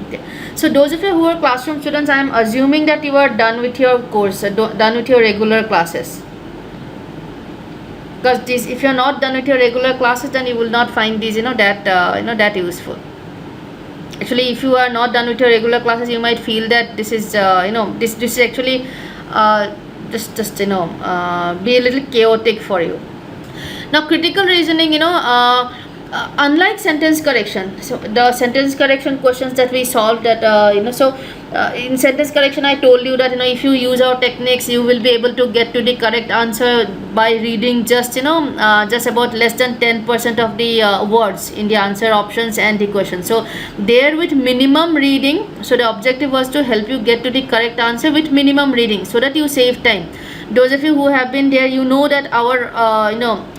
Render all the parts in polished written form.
Okay. So those of you who are classroom students, I am assuming that you are done with your course, done with your regular classes. Because this, if you are not done with your regular classes, then you will not find these, that useful. Actually, if you are not done with your regular classes, you might feel that this is, this is actually just be a little chaotic for you. Now, critical reasoning, unlike sentence correction, so the sentence correction questions that we solved, that in sentence correction I told you that if you use our techniques, you will be able to get to the correct answer by reading just about less than 10% of the words in the answer options and the question. So there, with minimum reading, so the objective was to help you get to the correct answer with minimum reading, so that you save time. Those of you who have been there, you know that our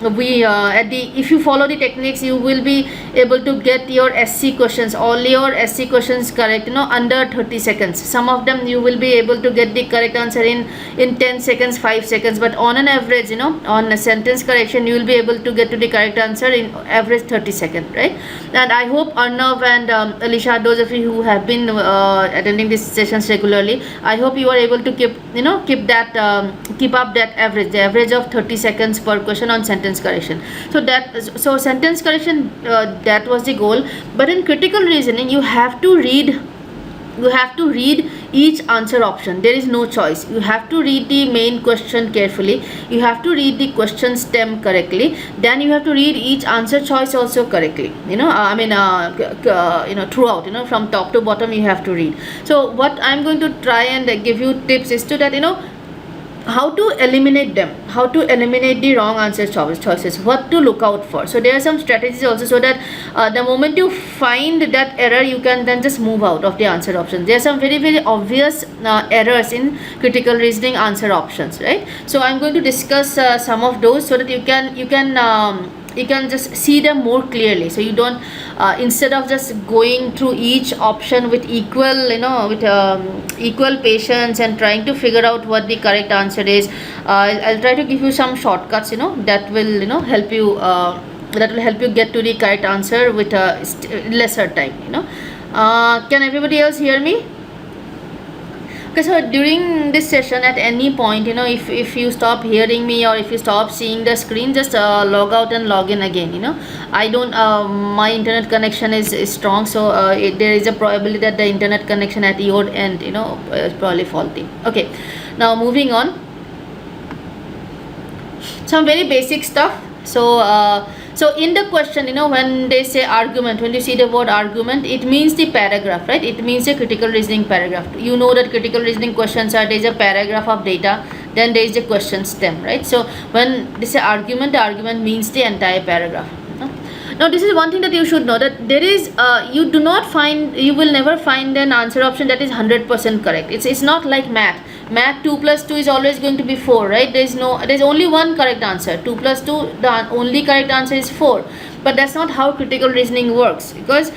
if you follow the techniques, you will be able to get your SC questions, all your SC questions correct, under 30 seconds. Some of them you will be able to get the correct answer in 10 seconds, 5 seconds, but on an average, on a sentence correction, you will be able to get to the correct answer in average 30 seconds, right? And I hope Arnav and Alisha, those of you who have been attending these sessions regularly, I hope you are able to keep up that average, the average of 30 seconds per question on sentence correction. So sentence correction, that was the goal. But in critical reasoning, you have to read each answer option. There is no choice. You have to read the main question carefully, you have to read the question stem correctly, then you have to read each answer choice also correctly, throughout, from top to bottom you have to read. So what I'm going to try and give you tips is to that, how to eliminate them, how to eliminate the wrong answer choices, what to look out for. So there are some strategies also, so that the moment you find that error, you can then just move out of the answer options. There are some very, very obvious errors in critical reasoning answer options, right? So I'm going to discuss some of those, so that you can just see them more clearly. So you don't instead of just going through each option with equal patience and trying to figure out what the correct answer is, I'll try to give you some shortcuts that will help you get to the correct answer with lesser time. Can everybody else hear me? Okay, so during this session, at any point, if you stop hearing me, or if you stop seeing the screen, just log out and log in again. I don't my internet connection is strong, so there is a probability that the internet connection at your end is probably faulty. Okay, now moving on, some very basic stuff. So in the question, when they say argument, when you see the word argument, it means the paragraph, right? It means a critical reasoning paragraph. You know that critical reasoning questions are, there is a paragraph of data, then there is the question stem, right? So when they say argument, the argument means the entire paragraph. Now this is one thing that you should know, that there is you will never find an answer option that is 100% correct. It's not like math 2 plus 2 is always going to be 4, right? There's only one correct answer. 2 plus 2, the only correct answer is 4. But that's not how critical reasoning works, because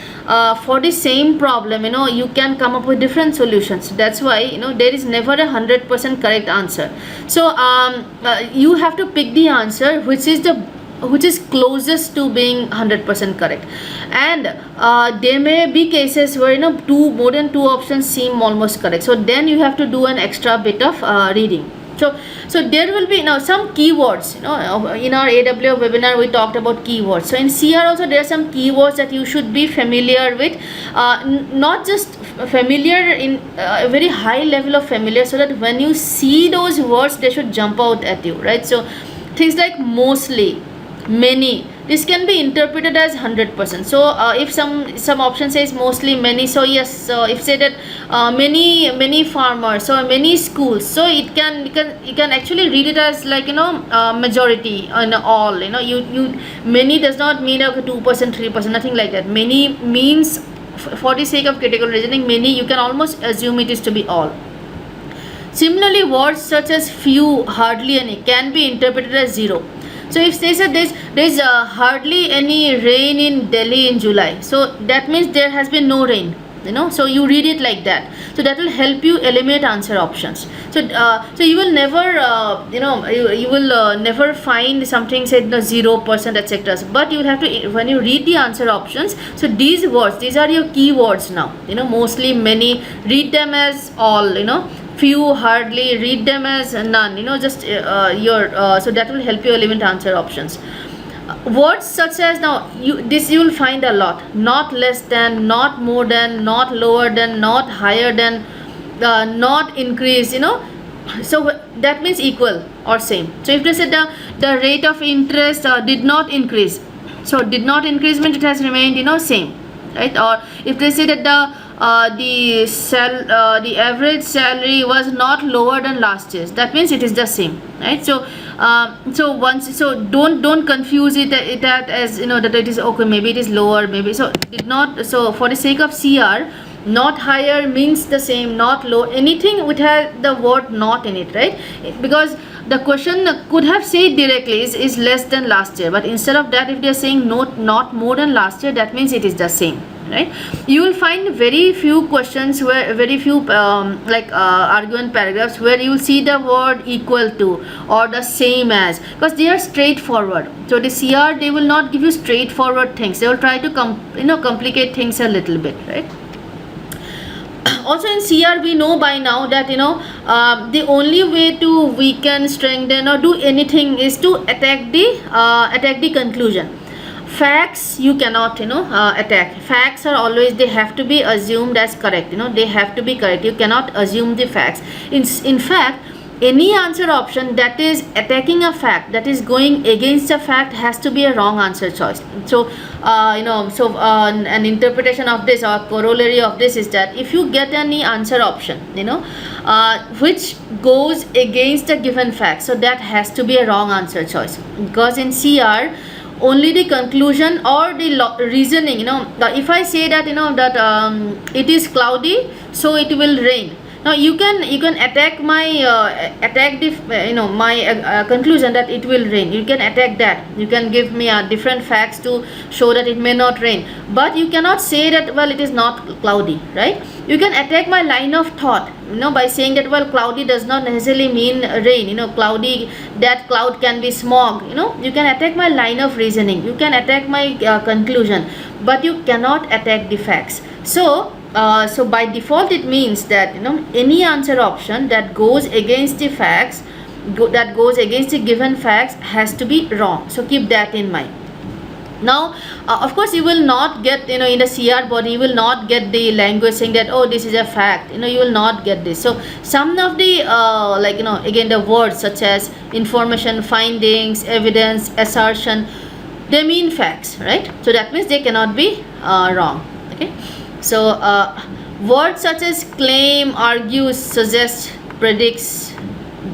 for the same problem, you can come up with different solutions. That's why there is never a 100% correct answer. So you have to pick the answer which is closest to being 100% correct. And there may be cases where more than two options seem almost correct, so then you have to do an extra bit of reading. So there will be now some keywords. In our AWS webinar we talked about keywords. So in CR also there are some keywords that you should be familiar with, not just familiar in a very high level of familiar, so that when you see those words, they should jump out at you, right? So things like mostly, many, this can be interpreted as 100%. So if some option says mostly, many, so yes, so if say that many farmers or many schools, so you can actually read it as like majority and all. You many does not mean 2%, 3%, nothing like that. Many means, for the sake of critical reasoning, many, you can almost assume it is to be all. Similarly, words such as few, hardly any can be interpreted as 0. So if they said there's hardly any rain in Delhi in July, so that means there has been no rain. so you read it like that. So that will help you eliminate answer options. So you will never you will never find something said 0% etc. But you will have to, when you read the answer options, so these words, these are your keywords now, mostly, many, read them as all, few, hardly, read them as none, just so that will help you eliminate answer options. Words such as, now you will find a lot: not less than, not more than, not lower than, not higher than, not increase, so that means equal or same. So if they said the rate of interest did not increase, so did not increase means it has remained same, right? Or if they say that the average salary was not lower than last year's, that means it is the same, right? So don't confuse it as that it is okay, maybe it is lower, maybe, so did not. So for the sake of CR, not higher means the same, not low, anything which has the word not in it, right? Because the question could have said directly is less than last year, but instead of that, if they are saying not more than last year, that means it is the same, right? You will find very few questions where, very few argument paragraphs where you will see the word equal to or the same as, because they are straightforward. So the CR, they will not give you straightforward things, they will try to complicate things a little bit, right? Also in CR, we know by now that the only way to weaken, strengthen, or do anything is to attack the conclusion. Facts you cannot attack. Facts are always, they have to be assumed as correct, they have to be correct. You cannot assume the facts. In fact, any answer option that is attacking a fact, that is going against a fact, has to be a wrong answer choice. So an interpretation of this or corollary of this is that if you get any answer option which goes against a given fact, so that has to be a wrong answer choice, because in CR only the conclusion or the reasoning, if I say that that it is cloudy, so it will rain. Now you can attack my my conclusion that it will rain. You can attack that. You can give me different facts to show that it may not rain. But you cannot say that, well, it is not cloudy, right? You can attack my line of thought, by saying that, well, cloudy does not necessarily mean rain. Cloudy, that cloud can be smog. You can attack my line of reasoning. You can attack my conclusion, but you cannot attack the facts. So by default, it means that any answer option that goes against the facts, that goes against the given facts, has to be wrong. So keep that in mind. Now of course you will not get in the CR body, you will not get the language saying that, oh, this is a fact. You will not get this. So some of the again, the words such as information, findings, evidence, assertion, they mean facts, right? So that means they cannot be wrong. Okay. So words such as claim, argues, suggests, predicts,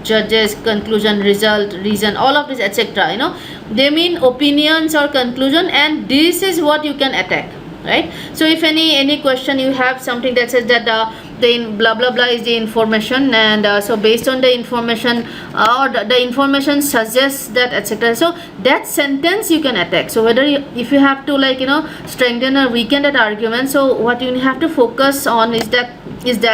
judges, conclusion, result, reason, all of this etc., they mean opinions or conclusion, and this is what you can attack, right? So if any question you have something that says that the blah blah blah is the information, and so based on the information or the information suggests that etc., so that sentence you can attack. So whether if you have to strengthen or weaken that argument, so what you have to focus on is that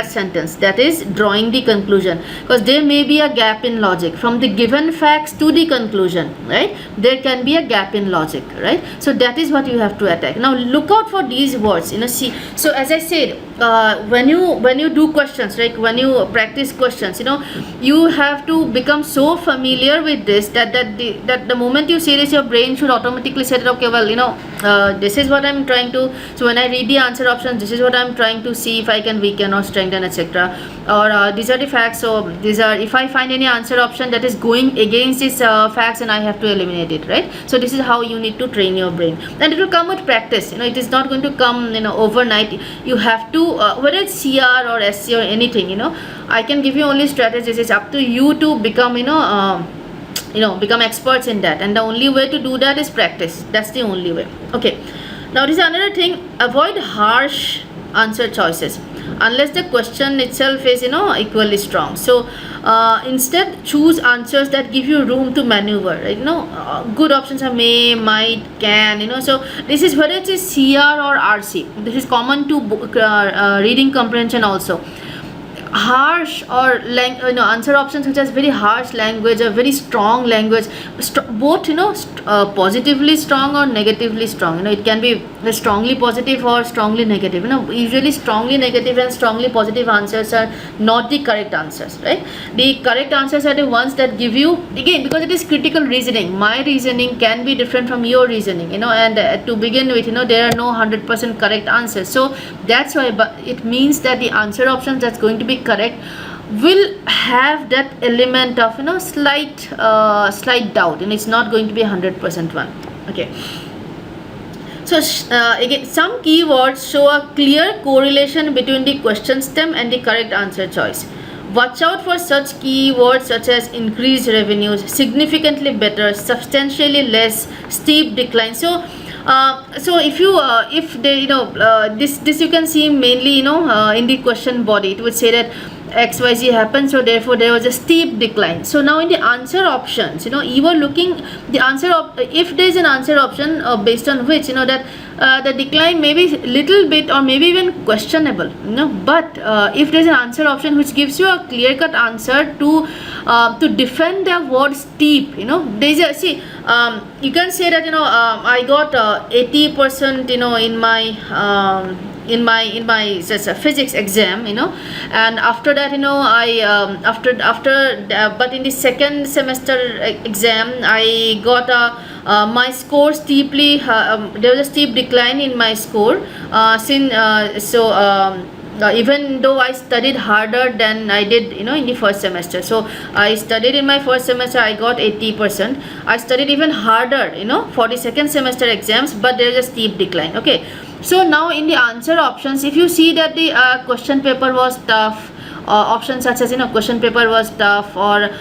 sentence, that is drawing the conclusion, because there may be a gap in logic from the given facts to the conclusion, right? There can be a gap in logic, right? So that is what you have to attack. Now look out for these words, see. So as I said, when you do questions, like when you practice questions, you have to become so familiar with this that the moment you say this, your brain should automatically say that, okay, well, this is what I'm trying to, so when I read the answer options, this is what I'm trying to see if I can weaken or strengthen, etc. Or these are the facts, so these are, if I find any answer option that is going against these facts, and I have to eliminate it, right? So this is how you need to train your brain, and it will come with practice. It is not going to come overnight. You have to whether it's CR or SC or anything, I can give you only strategies. It's up to you to become become experts in that, and the only way to do that is practice. That's the only way. Okay, now this is another thing: avoid harsh answer choices unless the question itself is equally strong. So instead choose answers that give you room to maneuver, right? Good options are may, might, can, so this is whether it is CR or RC. This is common to reading comprehension also. Harsh or answer options which has very harsh language or very strong language, both positively strong or negatively strong. It can be strongly positive or strongly negative. Usually strongly negative and strongly positive answers are not the correct answers, right? The correct answers are the ones that give you, again, because it is critical reasoning, my reasoning can be different from your reasoning, and to begin with, there are no 100% correct answers. So that's why, but it means that the answer options that's going to be correct will have that element of slight doubt, and it's not going to be 100% one. Okay, so again, some keywords show a clear correlation between the question stem and the correct answer choice. Watch out for such keywords such as increased revenues, significantly better, substantially less, steep decline. So if you if they this you can see mainly in the question body. It would say that XYZ happened, so therefore there was a steep decline. So now in the answer options, you are looking the answer of, if there is an answer option based on which that the decline may be little bit or maybe even questionable, but if there is an answer option which gives you a clear cut answer to defend the word steep, there is a, see, you can say that I got 80% in my physics exam, and after that I but in the second semester exam I got my score steeply, there was a steep decline in my score even though I studied harder than I did in the first semester. So I studied in my first semester, I got 80%. I studied even harder for the second semester exams, but there is a steep decline. Okay, so now in the answer options, if you see that the question paper was tough, options such as question paper was tough, or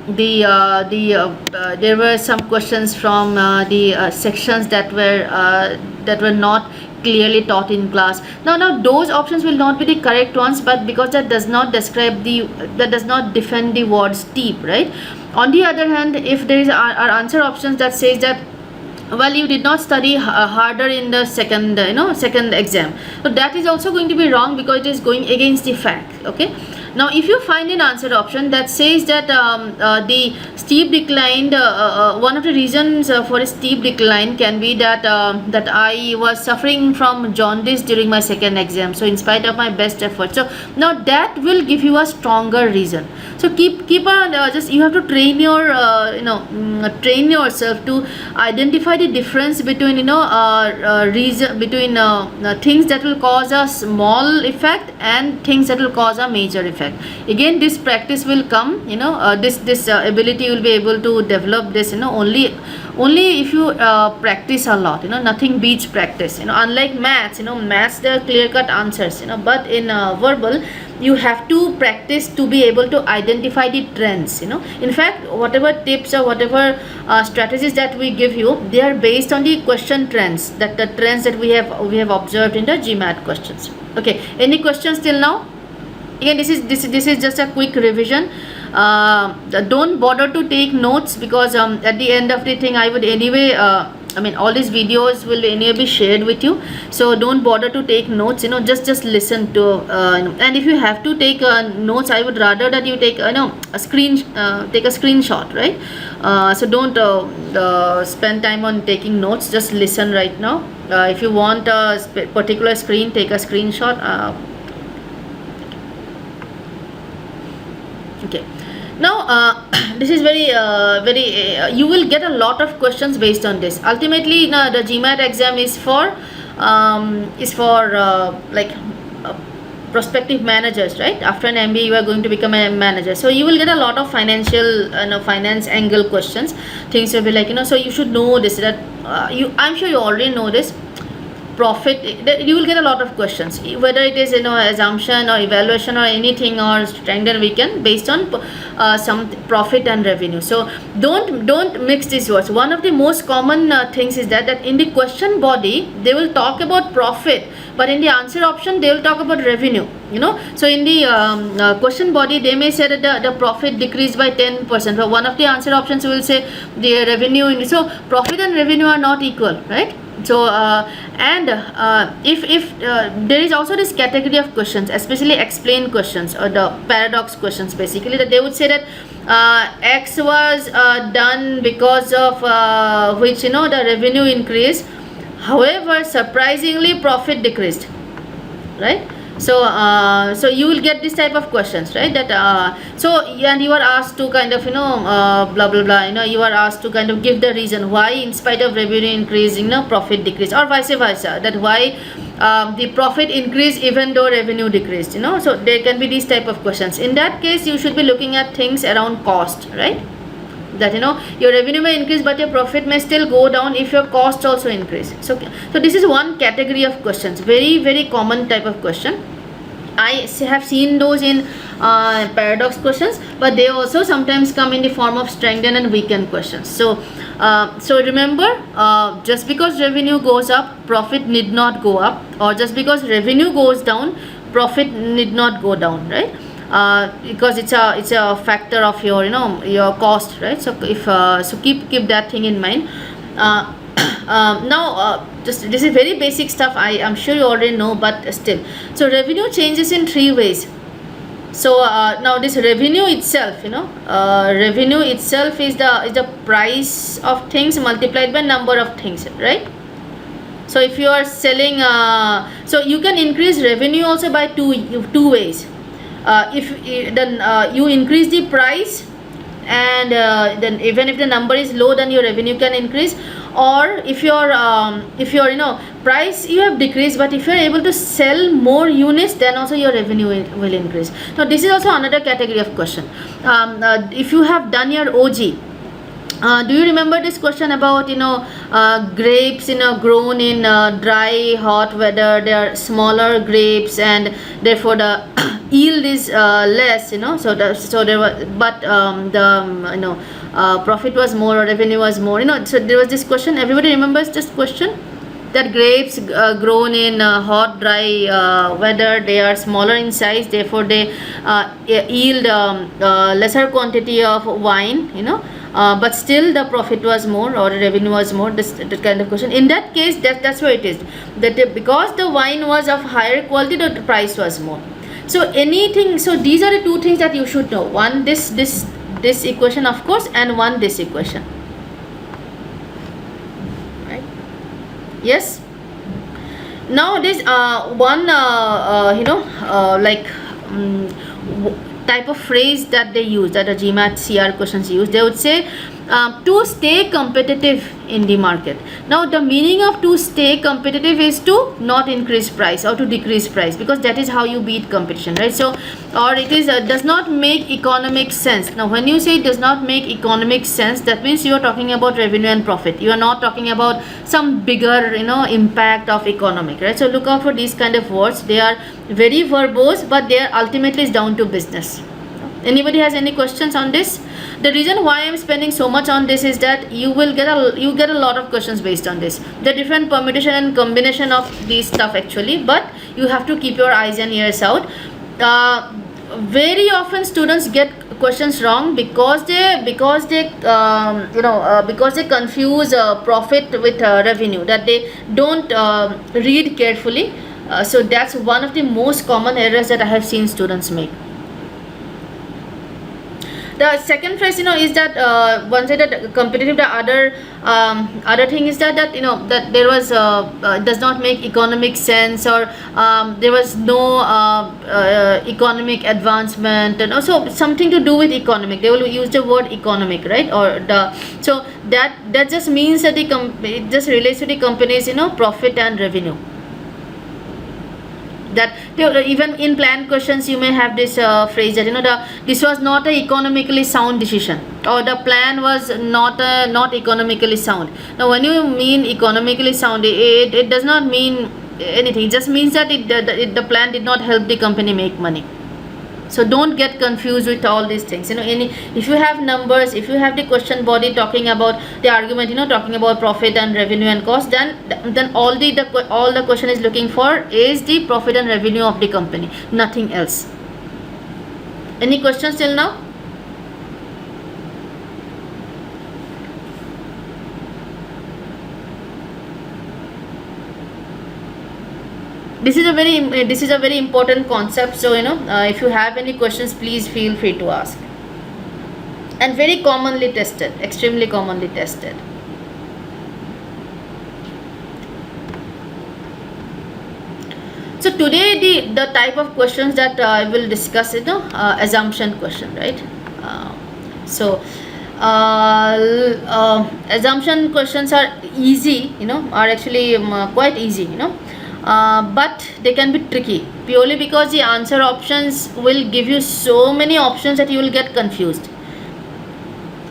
there were some questions from the sections that were not clearly taught in class. Now those options will not be the correct ones, but because that does not describe that does not defend the word steep, right? On the other hand, if there is our answer options that says that, well, you did not study harder in the second exam, so that is also going to be wrong because it is going against the fact. Okay, now if you find an answer option that says that the steep decline, one of the reasons for a steep decline can be that I was suffering from jaundice during my second exam, so in spite of my best effort, so now that will give you a stronger reason. So keep on just you have to train your train yourself to identify the difference between reason between things that will cause a small effect and things that will cause a major effect. Again, this practice will come, this ability will be able to develop this only if you practice a lot. Nothing beats practice. Unlike maths, maths there are clear cut answers, but in verbal you have to practice to be able to identify the trends. In fact, whatever tips or whatever strategies that we give you, they are based on the question trends, that the trends that we have observed in the GMAT questions. Okay, any questions till now? Again, this is just a quick revision. Don't bother to take notes because at the end of the thing I would anyway all these videos will anyway be shared with you, so don't bother to take notes. Just listen to and if you have to take notes, I would rather that you take take a screenshot, right? So don't spend time on taking notes, just listen right now. If you want a particular screen, take a screenshot. Okay, now this is very you will get a lot of questions based on this. Ultimately, the GMAT exam is for prospective managers, right? After an MBA you are going to become a manager, so you will get a lot of financial finance angle questions. Things will be like so you should know this, that I'm sure you already know this. profit, you will get a lot of questions, whether it is assumption or evaluation or anything, or strength and weaken based on some profit and revenue. So don't mix these words. One of the most common things is that in the question body they will talk about profit, but in the answer option they will talk about revenue. So in the question body they may say that the profit decreased by 10%, but one of the answer options will say the revenue. So profit and revenue are not equal, right? So if there is also this category of questions, especially explain questions or the paradox questions, basically, that they would say that X was done because of which the revenue increased, however surprisingly profit decreased, right? So you will get this type of questions, right? That and you are asked to kind of blah blah blah, you are asked to kind of give the reason why in spite of revenue increasing profit decreased, or vice versa, that why the profit increased even though revenue decreased. So there can be these type of questions. In that case you should be looking at things around cost, right? That your revenue may increase but your profit may still go down if your cost also increase. So this is one category of questions, very very common type of question. I have seen those in paradox questions, but they also sometimes come in the form of strengthen and weaken questions. So remember, just because revenue goes up, profit need not go up, or just because revenue goes down, profit need not go down, right? Because it's a factor of your your cost, right? So if so keep that thing in mind. Now just this is very basic stuff, I am sure you already know, but still. So revenue changes in three ways. So now this revenue itself, revenue itself is the price of things multiplied by number of things, right? So if you are selling, so you can increase revenue also by two ways. If then you increase the price, and then even if the number is low, then your revenue can increase. Or if your price you have decreased, but if you are able to sell more units, then also your revenue will increase. Now this is also another category of question. If you have done your OG, do you remember this question about grapes grown in dry hot weather? They are smaller grapes and therefore the yield is less, so there was, but the profit was more or revenue was more, so there was this question. Everybody remembers this question, that grapes grown in hot dry weather, they are smaller in size, therefore they yield lesser quantity of wine, but still the profit was more or revenue was more. That kind of question. In that case, that's where it is, that because the wine was of higher quality, the price was more. So anything, so these are the two things that you should know. One, this equation, of course, and one, this equation, right? Yes. Now this one type of phrase that they use, that the GMAT CR questions use, they would say to stay competitive in the market. Now the meaning of to stay competitive is to not increase price or to decrease price, because that is how you beat competition, right? So, or it is does not make economic sense. Now when you say it does not make economic sense, that means you are talking about revenue and profit. You are not talking about some bigger impact of economic, right? So look out for these kind of words. They are very verbose, but they are ultimately is down to business. Anybody has any questions on this? The reason why I am spending so much on this is that you get a lot of questions based on this. The different permutation and combination of these stuff actually, but you have to keep your eyes and ears out. Very often students get questions wrong because they confuse profit with revenue, that they don't read carefully. So that's one of the most common errors that I have seen students make. The second phrase, is that one side that competitive. The other thing is that that there was does not make economic sense, or there was no economic advancement, and also something to do with economic. They will use the word economic, right? Or so that just means that it just relates to the company's profit and revenue. That even in planned questions you may have this phrase that this was not a economically sound decision, or the plan was not economically sound. Now when you mean economically sound, it does not mean anything. It just means that the plan did not help the company make money. So don't get confused with all these things. If you have numbers, if you have the question body talking about the argument, talking about profit and revenue and cost, then all the question is looking for is the profit and revenue of the company, nothing else. Any questions till now? This is a very important concept. So if you have any questions, please feel free to ask. And very commonly tested, extremely commonly tested. So today the type of questions that I will discuss is assumption question, right? Assumption questions are easy, are actually quite easy, but they can be tricky purely because the answer options will give you so many options that you will get confused.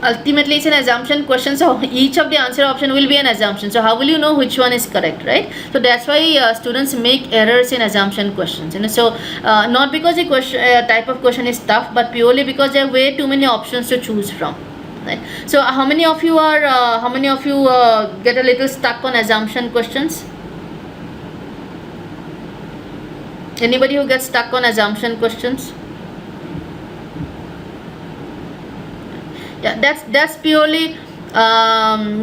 Ultimately it's an assumption question, so each of the answer option will be an assumption. So how will you know which one is correct, right? So that's why students make errors in assumption questions. So not because the question type of question is tough, but purely because there are way too many options to choose from. Right? So how many of you get a little stuck on assumption questions? Anybody who gets stuck on assumption questions? Yeah, that's purely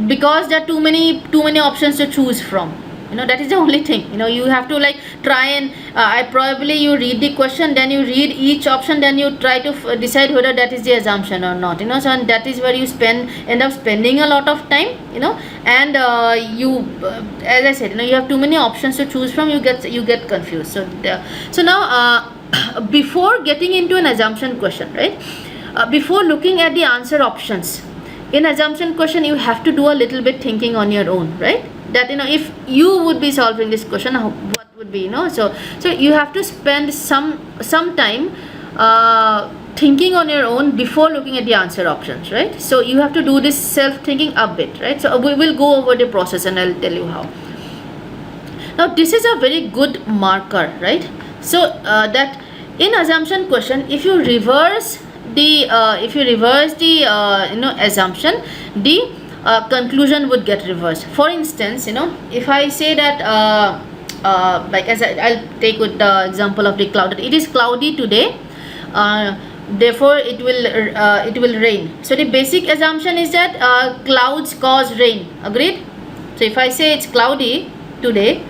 because there are too many options to choose from. That is the only thing. You have to try and you read the question, then you read each option, then you try to decide whether that is the assumption or not. So and that is where you end up spending a lot of time. And as I said, you have too many options to choose from. You get confused. So now before getting into an assumption question, right? Before looking at the answer options in assumption question, you have to do a little bit thinking on your own, right? That if you would be solving this question, what would be so you have to spend some time thinking on your own before looking at the answer options, right? So you have to do this self thinking a bit, right? So we will go over the process and I'll tell you how. Now this is a very good marker, right? So that in assumption question, if you reverse the assumption, the conclusion would get reversed. For instance, if I say that I'll take with the example of the cloud, that it is cloudy today, therefore it will rain. So the basic assumption is that clouds cause rain. Agreed? So if I say it's cloudy today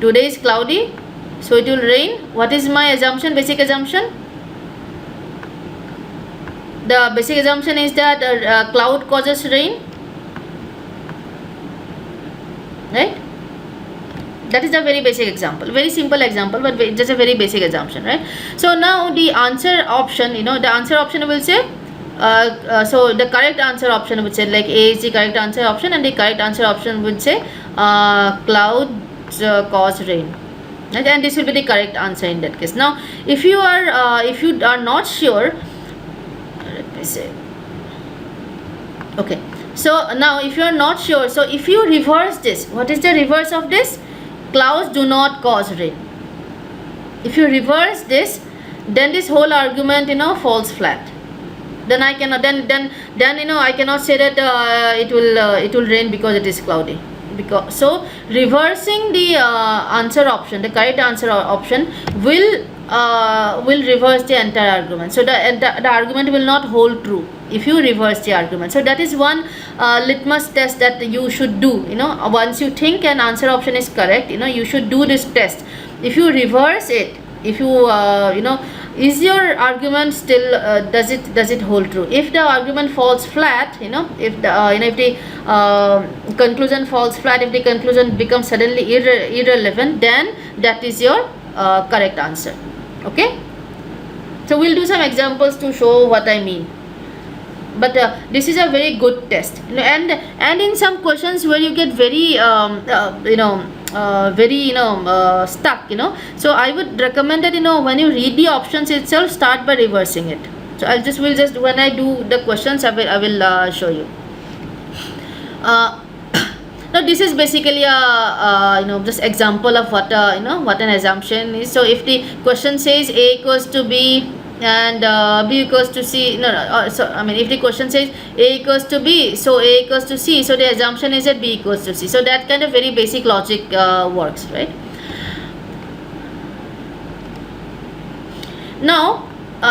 is cloudy, so it will rain. What is my assumption? Basic assumption? The basic assumption is that cloud causes rain, right? That is a very basic example, very simple example, but just a very basic assumption, right? So now the answer option, the answer option will say so the correct answer option would say A is the correct answer option, and the correct answer option would say clouds cause rain, right? And this will be the correct answer in that case. Now if you are not sure, let me say, okay, so now if you are not sure, so if you reverse this, what is the reverse of this? Clouds do not cause rain. If you reverse this, then this whole argument falls flat. Then I cannot I cannot say that it will rain because it is cloudy. So reversing the answer option, the correct answer option will reverse the entire argument. So the argument will not hold true if you reverse the argument. So that is one litmus test that you should do. Once you think an answer option is correct, you should do this test. If you reverse it, if you is your argument still does it hold true? If the argument falls flat, if the conclusion falls flat, if the conclusion becomes suddenly irrelevant, then that is your correct answer. Okay, so we'll do some examples to show what I mean, but this is a very good test. And in some questions where you get very very stuck, so I would recommend that when you read the options itself, start by reversing it. So will just when I do the questions, I will show you. Now this is basically a just example of what what an assumption is. So if the question says A equals to B and B equals to C, so I mean, if the question says A equals to B, so A equals to C, so the assumption is that B equals to C. So that kind of very basic logic works, right? Now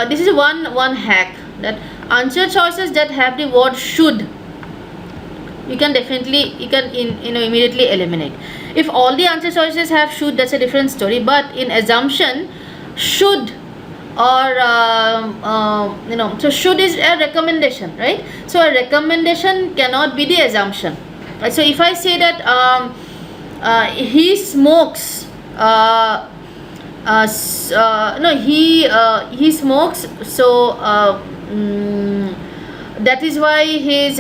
this is one hack, that answer choices that have the word should, you can immediately eliminate. If all the answer choices have should, that's a different story. But in assumption, should or so should is a recommendation, right? So a recommendation cannot be the assumption, right? So if I say that he smokes, he smokes, so that is why he is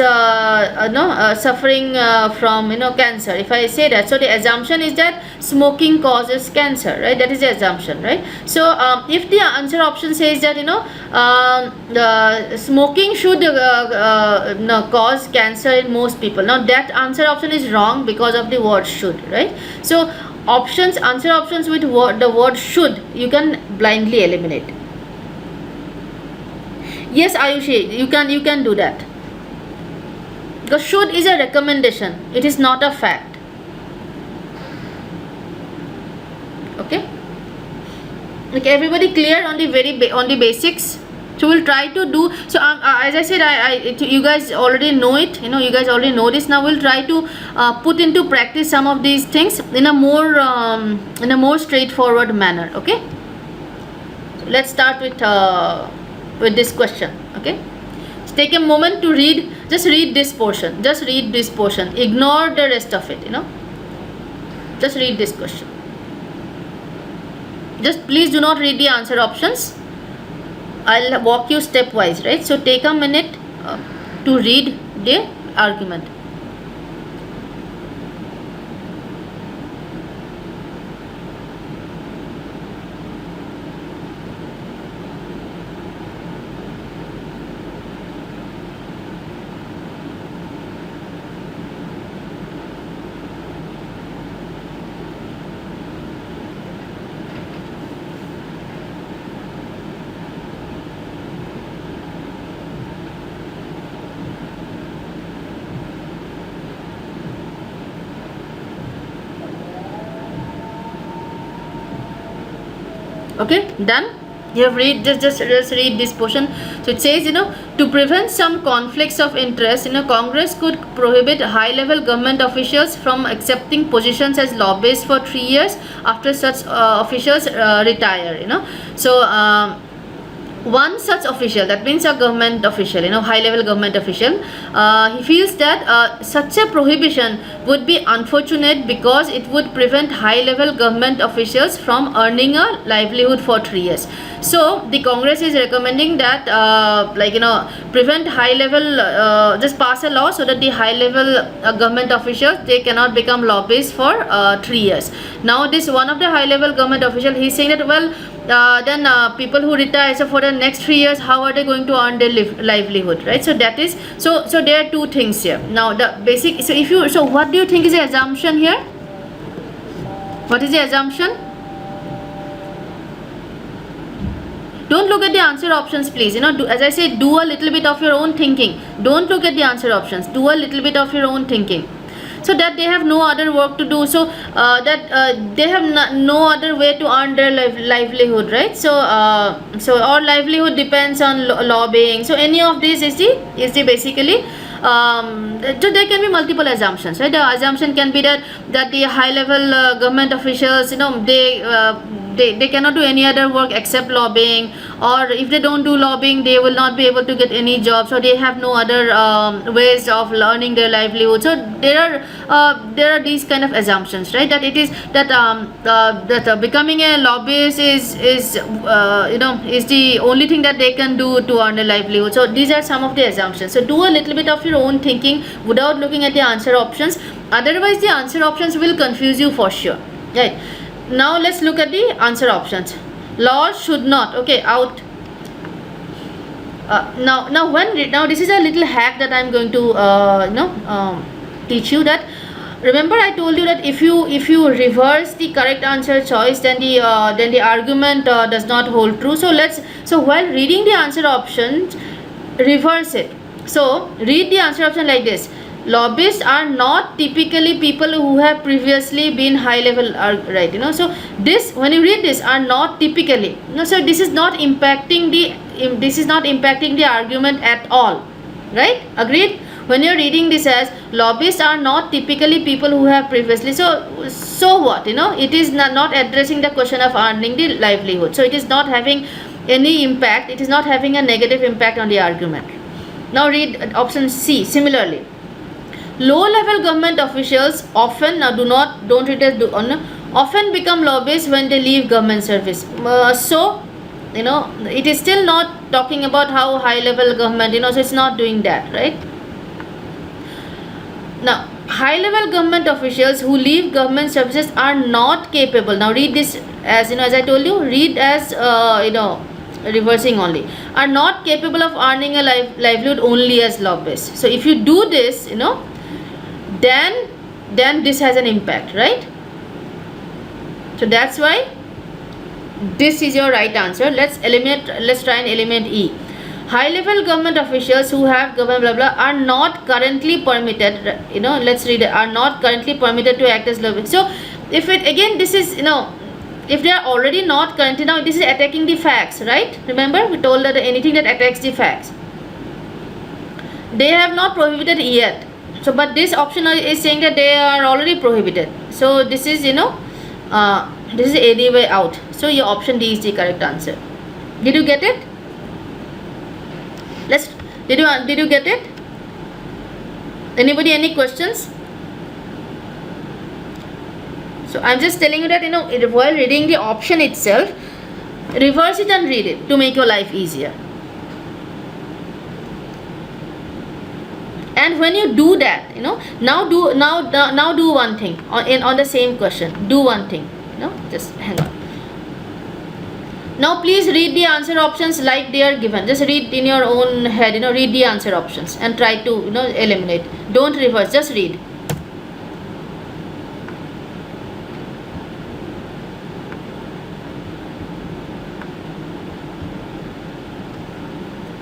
suffering from cancer. If I say that, so the assumption is that smoking causes cancer, right? That is the assumption, right? So if the answer option says that the smoking should cause cancer in most people, now that answer option is wrong because of the word should, right? So answer options with the word should, you can blindly eliminate. Yes, Ayushi, you can do that. Because should is a recommendation, it is not a fact. Okay? Like, everybody clear on the basics? So we'll try to do. So as I said, you guys already know it. You guys already know this. Now we'll try to put into practice some of these things in a more straightforward manner. Okay? So let's start with this question. Okay, so take a moment to read, just read this portion, ignore the rest of it. Just read this question, just please do not read the answer options. I'll walk you stepwise, right? So take a minute to read the argument. Okay, done? You have read, just read this portion. So it says, to prevent some conflicts of interest, Congress could prohibit high-level government officials from accepting positions as lobbyists for 3 years after such officials retire. So one such official, that means a government official, high-level government official, he feels that such a prohibition would be unfortunate because it would prevent high-level government officials from earning a livelihood for 3 years. So the Congress is recommending that prevent high-level, just pass a law so that the high-level government officials, they cannot become lobbyists for 3 years. Now this one of the high-level government official, he's saying that, well, then people who retire, so for the next 3 years, how are they going to earn their livelihood, right? So that is, so there are two things here. Now the basic, so what do you think is the assumption here? What is the assumption? Don't look at the answer options, please. As I said, do a little bit of your own thinking. Don't look at the answer options. Do a little bit of your own thinking, so that they have no other work to do. So they have no other way to earn their livelihood, right? So our livelihood depends on lobbying. So any of these is the basically. So there can be multiple assumptions, right? The assumption can be that the high level government officials, they cannot do any other work except lobbying, or if they don't do lobbying, they will not be able to get any job, so they have no other ways of earning their livelihood. So there are these kind of assumptions, right? That it is that becoming a lobbyist is the only thing that they can do to earn a livelihood. So these are some of the assumptions. So do a little bit of your own thinking without looking at the answer options. Otherwise the answer options will confuse you for sure, right? Now let's look at the answer options. Laws should not, okay, out. Now this is a little hack that I'm going to teach you. That remember I told you that if you reverse the correct answer choice, then the argument does not hold true. So while reading the answer options, reverse it. So read the answer option like this: lobbyists are not typically people who have previously been high level, right? So this, when you read this, are not typically, so this is not impacting the argument at all, right? Agreed? When you're reading this as lobbyists are not typically people who have previously, so what? It is not addressing the question of earning the livelihood, so it is not having any impact. It is not having a negative impact on the argument. Now read option C. Similarly, low-level government officials often, now don't read as often become lobbyists when they leave government service. It is still not talking about how high-level government, so it's not doing that, right? Now, high-level government officials who leave government services are not capable. Now read this as, as I told you, read as reversing only. Are not capable of earning a livelihood only as lobbyists. So if you do this, then this has an impact, right? So that's why this is your right answer. Let's try and eliminate E. High level government officials who have government blah blah are not currently permitted, let's read it, are not currently permitted to act as lobbyists. So if it, again, this is, if they are already not currently, now this is attacking the facts, right? Remember we told that anything that attacks the facts, they have not prohibited yet. So but this option is saying that they are already prohibited. So this is, this is any way out. So your option D is the correct answer. Did you get it? Did you get it? Anybody, any questions? So I'm just telling you that, while reading the option itself, reverse it and read it to make your life easier. And when you do that, now do one thing on the same question. Do one thing. Just hang on. Now please read the answer options like they are given. Just read in your own head. Read the answer options and try to eliminate. Don't reverse. Just read.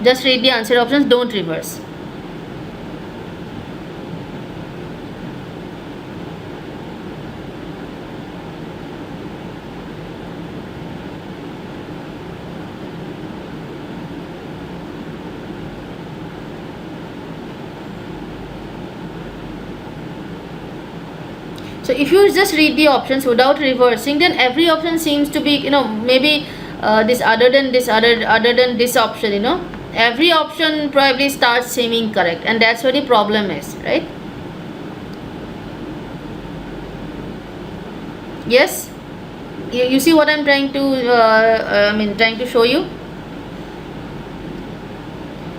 Just read the answer options. Don't reverse. So if you just read the options without reversing, then every option seems to be, maybe this other than this option, every option probably starts seeming correct, and that's where the problem is, right? Yes, you see what I'm trying to trying to show you.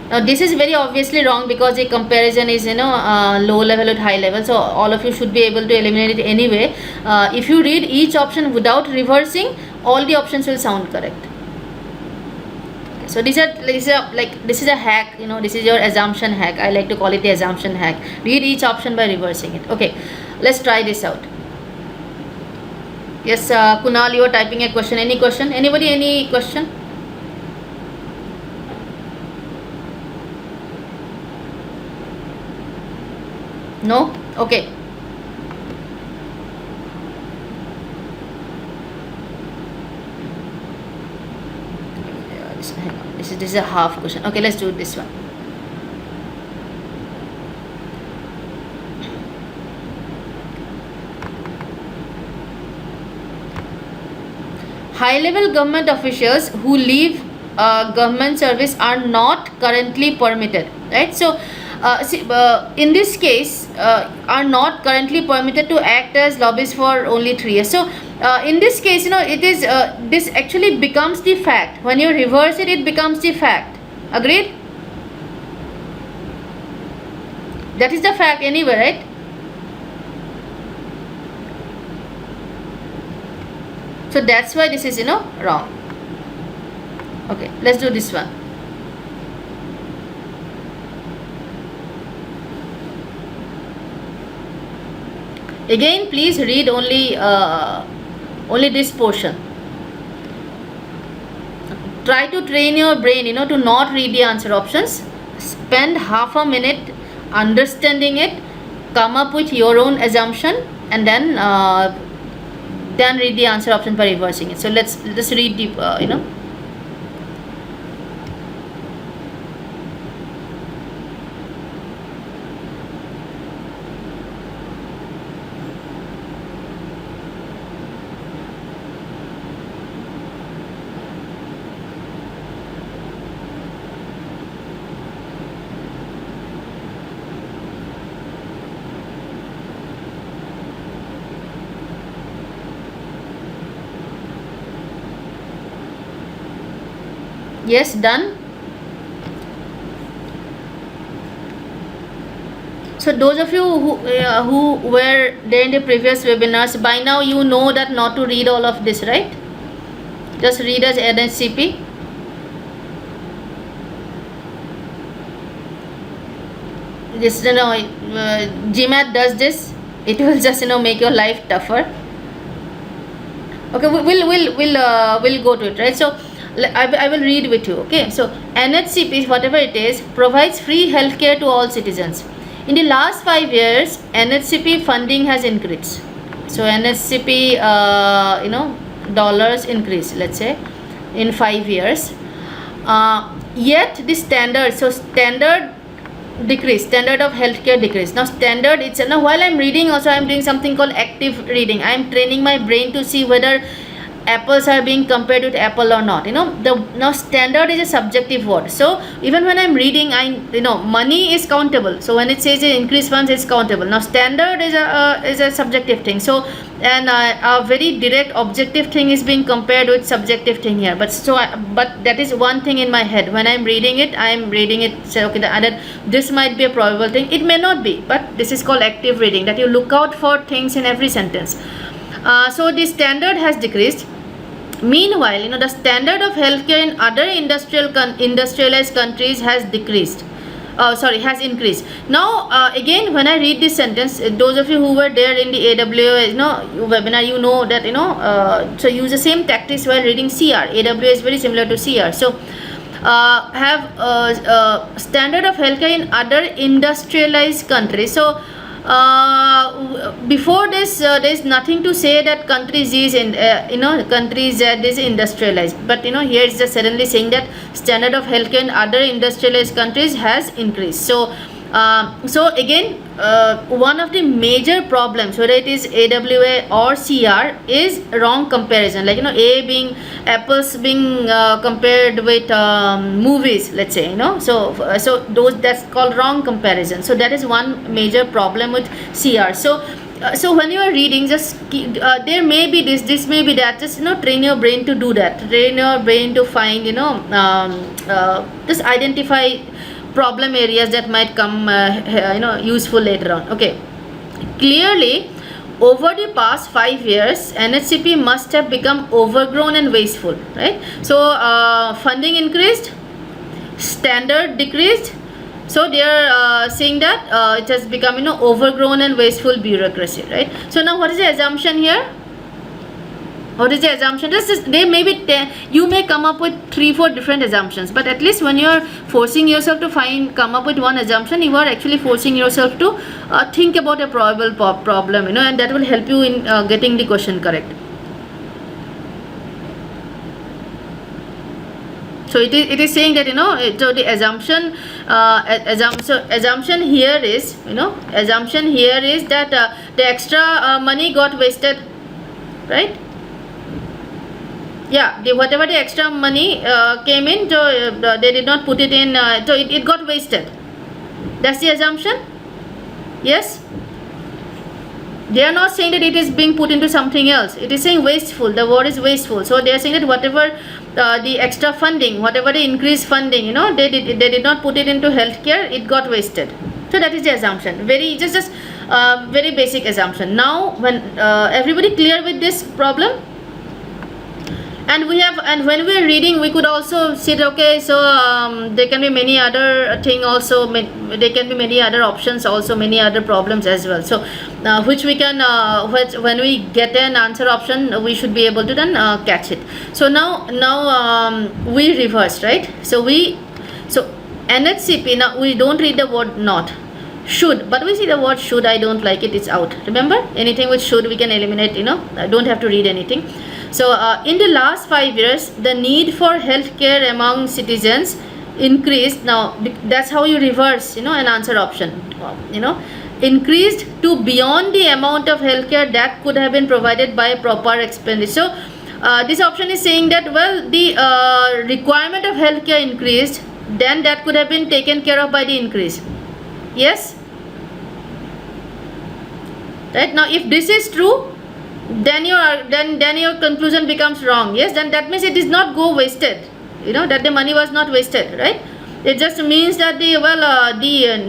Now this is very obviously wrong because the comparison is low level with high level, so all of you should be able to eliminate it anyway. If you read each option without reversing, all the options will sound correct. So this is a hack, this is your assumption hack. I like to call it the assumption hack. Read each option by reversing it. Okay, let's try this out. Yes, Kunal, you are typing a question. Any question? Anybody, any question? No? Okay. This is a half question. Okay, let's do this one. High level government officials who leave government service are not currently permitted, right? So in this case, are not currently permitted to act as lobbyists for only 3 years. So in this case, it is this actually becomes the fact. When you reverse it, it becomes the fact. Agreed? That is the fact anyway, right? So that's why this is wrong. Okay, let's do this one. Again, please read only this portion. Try to train your brain to not read the answer options. Spend half a minute understanding it, come up with your own assumption, and then read the answer option by reversing it. So let's read the Yes, done. So those of you who were there in the previous webinars, by now you know that not to read all of this, right? Just read as NHCP. This GMAT does this. It will just make your life tougher. Okay, we'll go to it, right? So I will read with you. Okay, so NHCP, whatever it is, provides free healthcare to all citizens. In the last 5 years, NHCP funding has increased. So NHCP dollars increase, let's say, in 5 years. Yet the standard decrease, standard of healthcare decrease. Now standard, while I'm reading also I'm doing something called active reading. I'm training my brain to see whether apples are being compared with apple or not. Now standard is a subjective word. So even when I'm reading, money is countable. So when it says increase funds, it's countable. Now standard is a subjective thing. So and a very direct objective thing is being compared with subjective thing here. But that is one thing in my head. When I'm reading it, say okay, this might be a probable thing. It may not be, but this is called active reading, that you look out for things in every sentence. So the standard has decreased. Meanwhile, the standard of healthcare in other industrialized countries has decreased. Has increased. Now, again, when I read this sentence, those of you who were there in the AWA webinar, you know that so use the same tactics while reading CR. AWA is very similar to CR. So have standard of healthcare in other industrialized countries. So before this, there is nothing to say that countries is countries that is industrialized, but here it's just suddenly saying that standard of healthcare in other industrialized countries has increased. So again, one of the major problems, whether it is AWA or CR, is wrong comparison. Like apples being compared with movies, let's say. So those, that's called wrong comparison. So that is one major problem with CR. So when you are reading, just there may be this may be that. Just train your brain to do that. Train your brain to find just identify problem areas that might come useful later on. Okay, clearly over the past 5 years, NHCP must have become overgrown and wasteful, right? So funding increased, standard decreased. So they are saying that it has become overgrown and wasteful bureaucracy, right? So now what is the assumption here? What is the assumption? There may be 10, you may come up with 3-4 different assumptions, but at least when you are forcing yourself to come up with one assumption, you are actually forcing yourself to think about a probable problem, and that will help you in getting the question correct. So it is saying that so the assumption here is assumption here is that the extra money got wasted, right? Yeah, whatever the extra money came in, so they did not put it in, so it got wasted. That's the assumption. Yes, they are not saying that it is being put into something else. It is saying wasteful. The word is wasteful. So they are saying that whatever the extra funding, whatever the increased funding, they did not put it into healthcare, it got wasted. So that is the assumption. Very just very basic assumption. Now when everybody clear with this problem? And we have, and when we are reading, we could also see, okay, so there can be many other thing also, there can be many other options also, many other problems as well. So which we can, when we get an answer option, we should be able to then catch it. So now we reverse, right? So NHCP, now we don't read the word not. Should, but we see the word should, I don't like it, it's out. Remember, anything with should we can eliminate, I don't have to read anything. So in the last 5 years, the need for healthcare among citizens increased. Now that's how you reverse, an answer option, increased to beyond the amount of healthcare that could have been provided by proper expenditure. So this option is saying that, well, the requirement of healthcare increased, then that could have been taken care of by the increase. Yes, right? Now if this is true, then your conclusion becomes wrong. Yes, then that means it is not go wasted, that the money was not wasted, right? It just means that the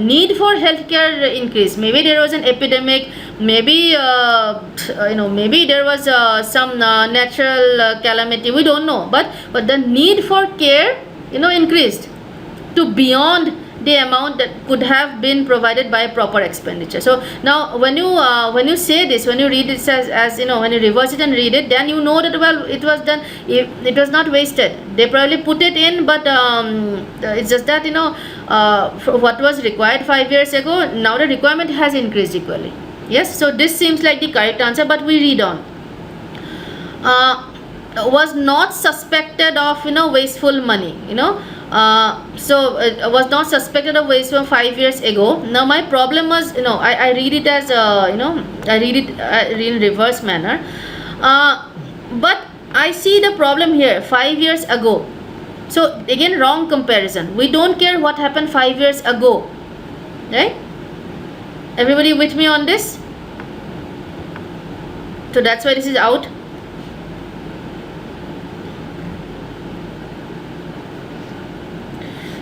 need for healthcare increased. Maybe there was an epidemic, maybe maybe there was some natural calamity, we don't know, but the need for care increased to beyond the amount that could have been provided by proper expenditure. So now when you say this, when you read it as when you reverse it and read it, then you know that, well, it was done, it was not wasted. They probably put it in, but it's just that what was required 5 years ago, now the requirement has increased equally. Yes, so this seems like the correct answer, but we read on. Was not suspected of wasteful money, so it was not suspected of waste from 5 years ago. Now my problem was, I read it as I read it in reverse manner, but I see the problem here, 5 years ago. So again, wrong comparison. We don't care what happened 5 years ago, right? Everybody with me on this? So that's why this is out.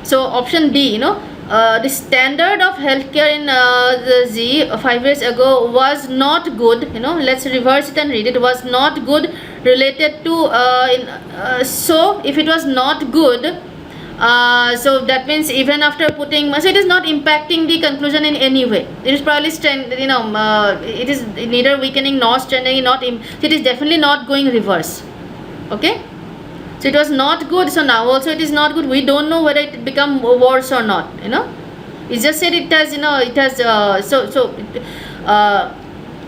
So option D, the standard of healthcare in the Z 5 years ago was not good. Let's reverse it and read it. Was not good related to so if it was not good, so that means even after putting, so it is not impacting the conclusion in any way. It is probably it is neither weakening nor strengthening, it is definitely not going reverse. Okay. So it was not good, so now also it is not good. We don't know whether it become worse or not. It just said it has, it has.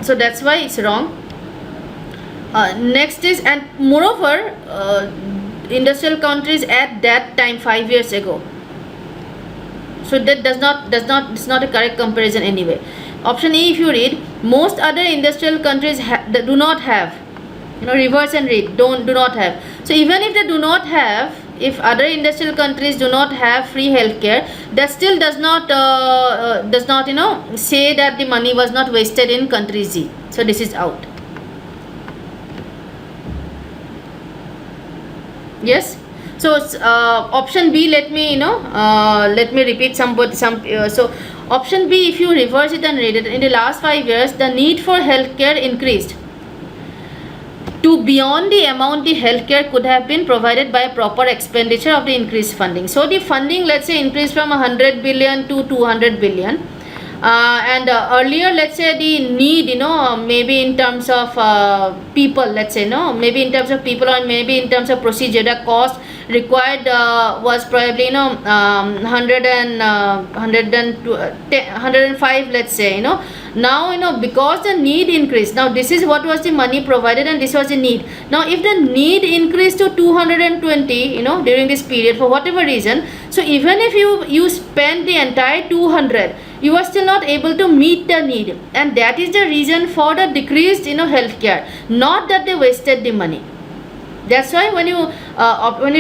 So that's why it's wrong. Next is, and moreover, industrial countries at that time 5 years ago. So that does not. It's not a correct comparison anyway. Option E, if you read, most other industrial countries do not have. Reverse and read. Do not have. So even if they do not have, if other industrial countries do not have free healthcare, that still does not say that the money was not wasted in country Z. So this is out. Yes. So option B, let me repeat some. So option B, if you reverse it and read it, in the last 5 years, the need for healthcare increased to beyond the amount the healthcare could have been provided by proper expenditure of the increased funding. So the funding, let's say, increased from 100 billion to 200 billion. And earlier, let's say, the need, maybe in terms of people, let's say, maybe in terms of people, or maybe in terms of procedure, the cost required was probably 105, let's say. Now because the need increased, now this is what was the money provided and this was the need. Now if the need increased to 220 during this period for whatever reason, so even if you spend the entire 200, you are still not able to meet the need, and that is the reason for the decreased healthcare, not that they wasted the money. That's why when you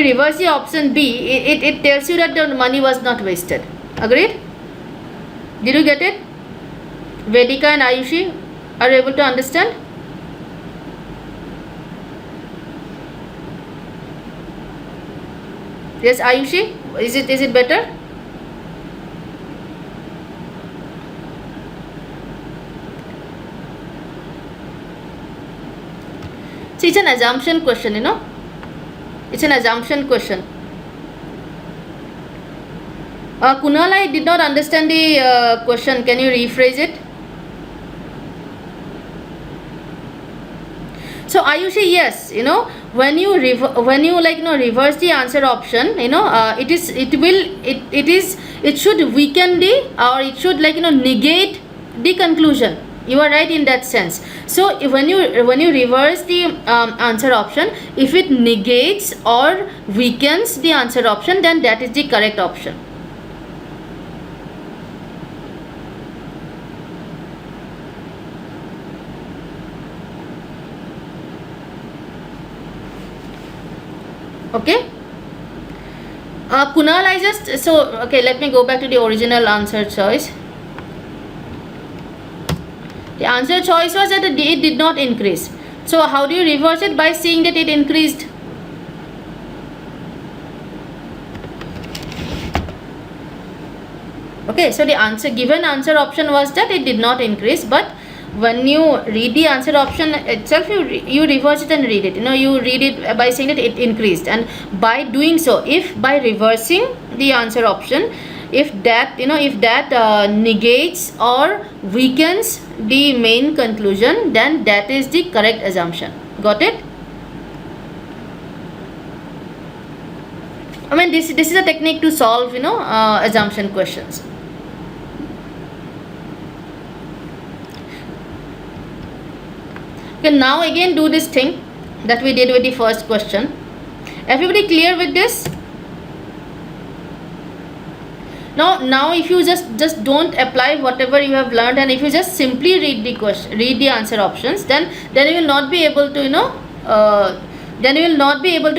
reverse the option B, it tells you that the money was not wasted. Agreed? Did you get it? Vedika and Ayushi, are you able to understand? Yes, Ayushi, is it better? See, it's an assumption question, It's an assumption question. Kunal, I did not understand the question. Can you rephrase it? So Ayushi, yes, when you reverse the answer option, it should weaken or it should negate the conclusion. You are right in that sense. So when you reverse the answer option, if it negates or weakens the answer option, then that is the correct option. Okay. Kunal, let me go back to the original answer choice. The answer choice was that it did not increase. So how do you reverse it? By saying that it increased. Okay, so the given answer option was that it did not increase, but when you read the answer option itself, you reverse it and read it. You read it by saying that it increased, and by doing so, if by reversing the answer option, if that negates or weakens the main conclusion, then that is the correct assumption. Got it? I mean, this is a technique to solve assumption questions. Okay, now again do this thing that we did with the first question. Everybody clear with this? Now if you just don't apply whatever you have learned, and if you just simply read the answer options, then you will not be able to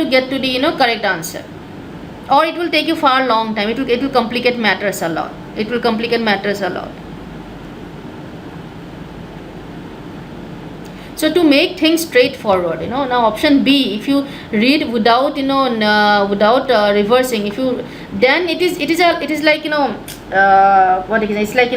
get to the correct answer, or it will take you far long time. It will complicate matters a lot. So to make things straightforward, now option B, if you read without reversing, then it is like it's like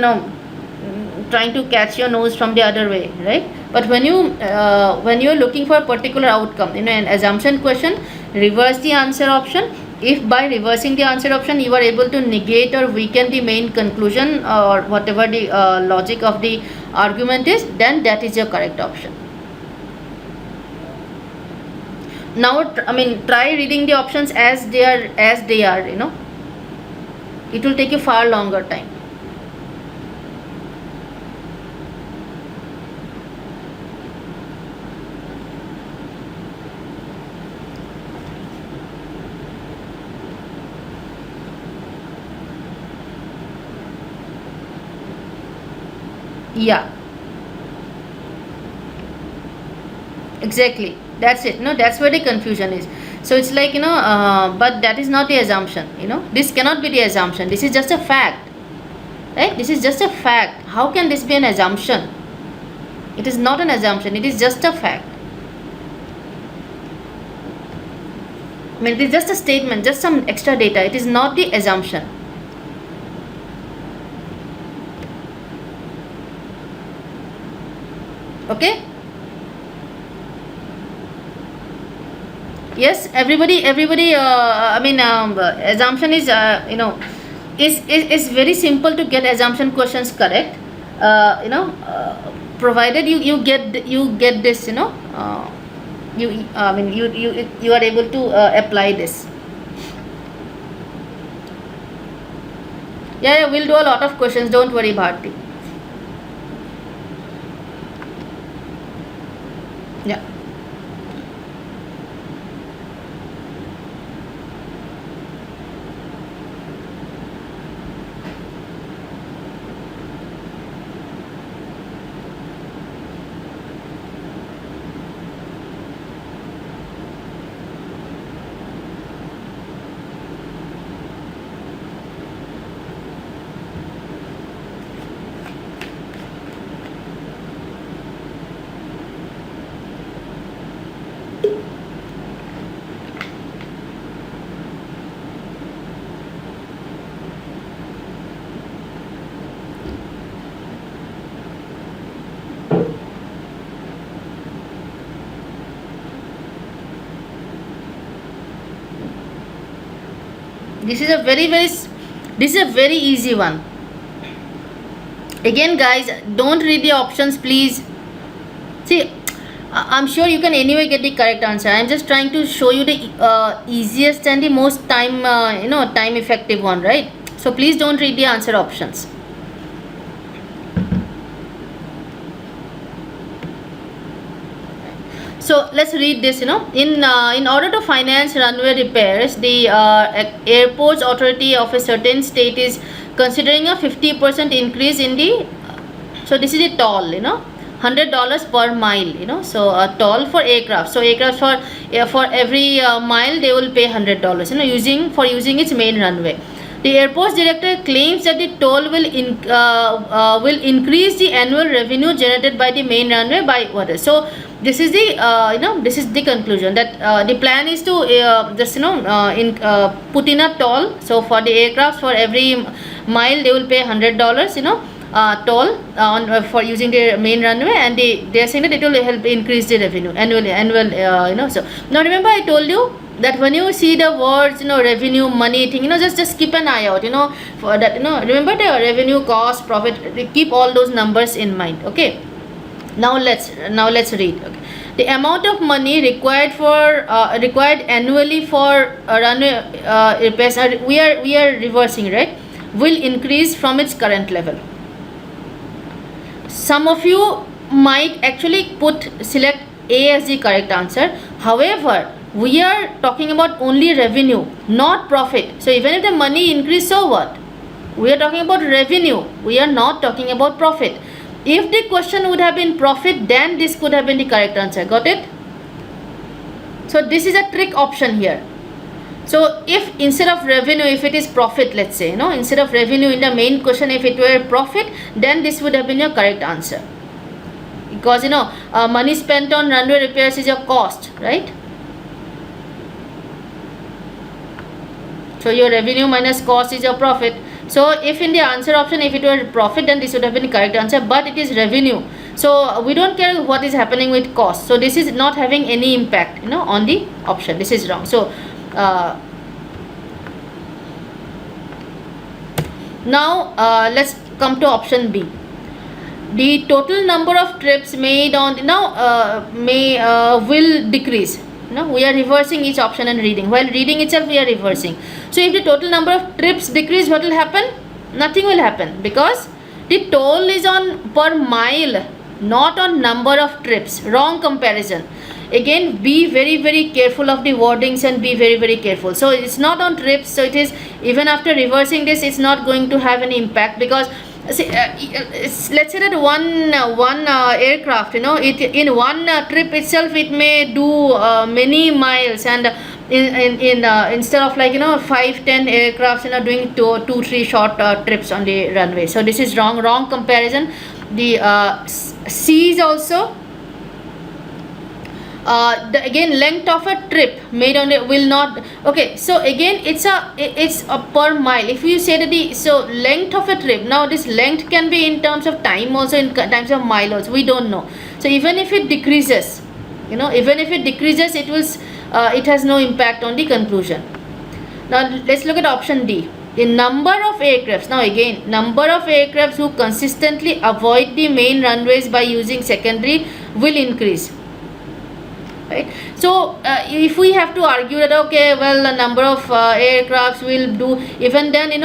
trying to catch your nose from the other way, right? But when you're looking for a particular outcome, an assumption question, reverse the answer option. If by reversing the answer option you are able to negate or weaken the main conclusion or whatever the logic of the argument is, then that is your correct option. Now try reading the options as they are. It will take you far longer time. Yeah, exactly, that's it. That's where the confusion is. So it's like but that is not the assumption. This cannot be the assumption. This is just a fact, right? This is just a fact. How can this be an assumption? It is not an assumption, it is just a fact. It is just a statement, just some extra data. It is not the assumption. Okay. Yes, everybody assumption is is very simple to get assumption questions correct, provided you get this, you are able to apply this. Yeah, we'll do a lot of questions, don't worry, Bharti. Yeah. This is a this is a very easy one. Again guys, don't read the options please. See, I'm sure you can anyway get the correct answer. I'm just trying to show you the easiest and the most time time effective one, right? So please don't read the answer options. So let's read this. In order to finance runway repairs, the airports authority of a certain state is considering a 50% increase in the. So this is the toll. $100 per mile. So a toll for aircraft. So aircraft for every mile they will pay $100. Using its main runway. The airport's director claims that the toll will increase the annual revenue generated by the main runway by what? So this is the this is the conclusion that the plan is to put in a toll. So for the aircraft, for every mile they will pay $100. Toll for using the main runway, and they are saying that it will help increase the revenue annual. So now remember I told you that when you see the words revenue, money thing, just keep an eye out for that. Remember the revenue, cost, profit, keep all those numbers in mind. Okay, now let's read. Okay. The amount of money required annually for runway repairs, we are reversing, right, will increase from its current level. Some of you might actually select A as the correct answer. However, we are talking about only revenue, not profit. So even if the money increase, so what? We are talking about revenue. We are not talking about profit. If the question would have been profit, then this could have been the correct answer. Got it? So this is a trick option here. So if instead of revenue, if it is profit, let's say, instead of revenue in the main question, if it were profit, then this would have been your correct answer. Because money spent on runway repairs is your cost, right? So your revenue minus cost is your profit. So if in the answer option, if it were profit, then this would have been the correct answer, but it is revenue. So we don't care what is happening with cost. So this is not having any impact, on the option. This is wrong. So now let's come to option B. The total number of trips made on will decrease. We are reversing each option and reading. While reading itself, we are reversing. So if the total number of trips decrease, what will happen? Nothing will happen, because the toll is on per mile, not on number of trips. Wrong comparison. Again, be very, very careful of the wordings and be very, very careful. So it's not on trips. So it is, even after reversing this, it's not going to have any impact, because let's say that one aircraft, in one trip itself, it may do many miles, and instead of 5-10 aircrafts doing 2-3 short trips on the runway. So this is wrong comparison. The C is also again, length of a trip made on it will not. Okay, so again it's a per mile. If you say that length of a trip, now this length can be in terms of time also, in terms of mile also, we don't know. So even if it decreases, it will it has no impact on the conclusion. Now let's look at option D. The number of aircrafts, now again, number of aircrafts who consistently avoid the main runways by using secondary will increase. Right. So if we have to argue that, okay, well, the number of aircrafts will do, even then it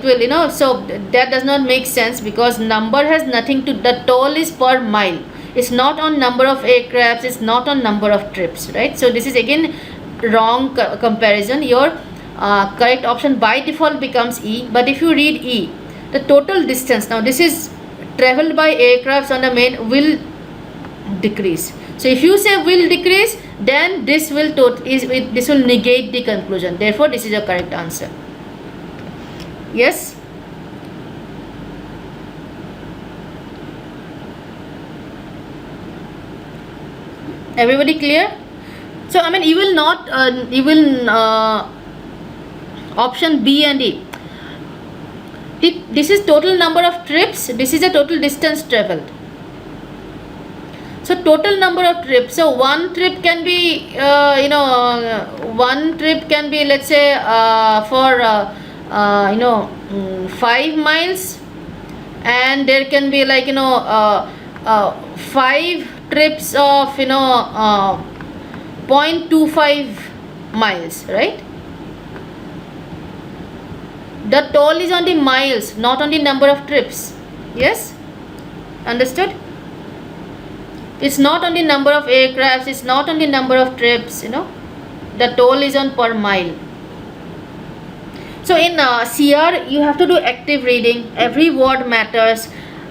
will, so that does not make sense, because number has nothing to, the toll is per mile. It's not on number of aircrafts, it's not on number of trips, right? So this is again wrong comparison. Your correct option by default becomes E. But if you read E, the total distance, now this is traveled by aircrafts on the main, will decrease. So if you say will decrease, then this will negate the conclusion. Therefore, this is a correct answer. Yes. Everybody clear? So I mean, you will not option B and E. This is total number of trips. This is a total distance traveled. So total number of trips. So one trip can be, one trip can be, let's say, for 5 miles, and there can be like 5 trips of 0.25 miles, right? The toll is on the miles, not on the number of trips. Yes, understood? It's not on the number of aircrafts, it's not on the number of trips, the toll is on per mile. So in CR you have to do active reading, every word matters.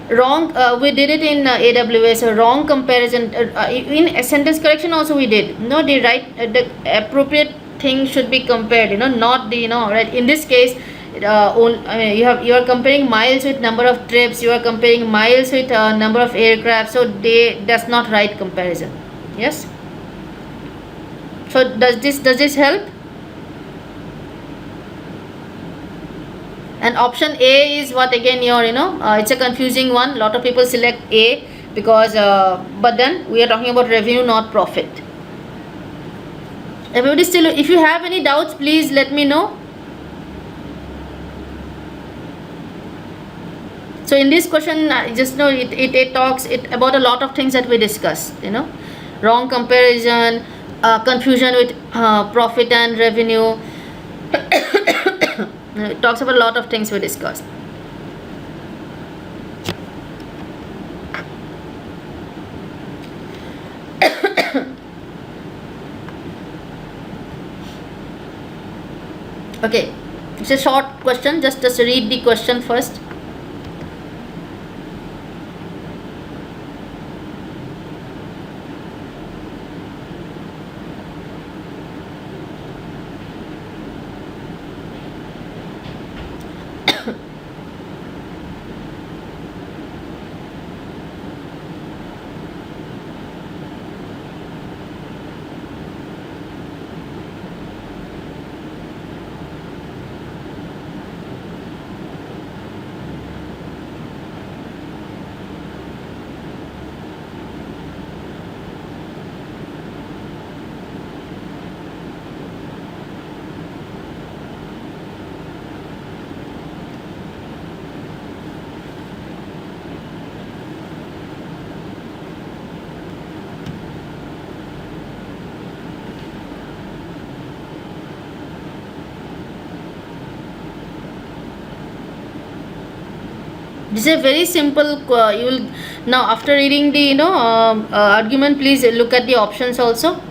Wrong, we did it in AWS, a wrong comparison. In sentence correction also we did. No, the right, the appropriate thing should be compared, not the, right. In this case, you are comparing miles with number of trips, you are comparing miles with number of aircraft, so that's not right comparison. Yes. So does this help? And option A is what again, it's a confusing one. A lot of people select A because but then we are talking about revenue, not profit. Everybody still, if you have any doubts, please let me know. So in this question, just know it talks about a lot of things that we discussed, wrong comparison, confusion with profit and revenue. It talks about a lot of things we discussed. Okay, it's a short question, just read the question first. This is a very simple. You will now, after reading the argument, please look at the options also.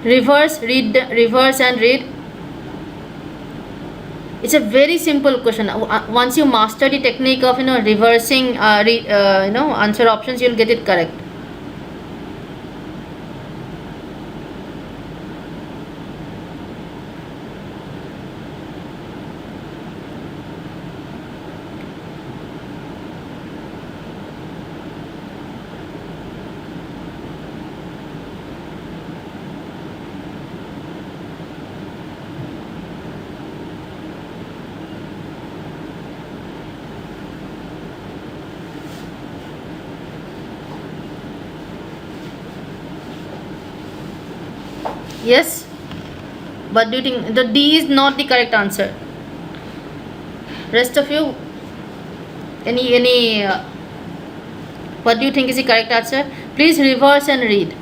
Reverse and read. It's a very simple question. Once you master the technique of reversing answer options, you'll get it correct. Yes, but do you think the D is not the correct answer? Rest of you, any what do you think is the correct answer? Please reverse and read.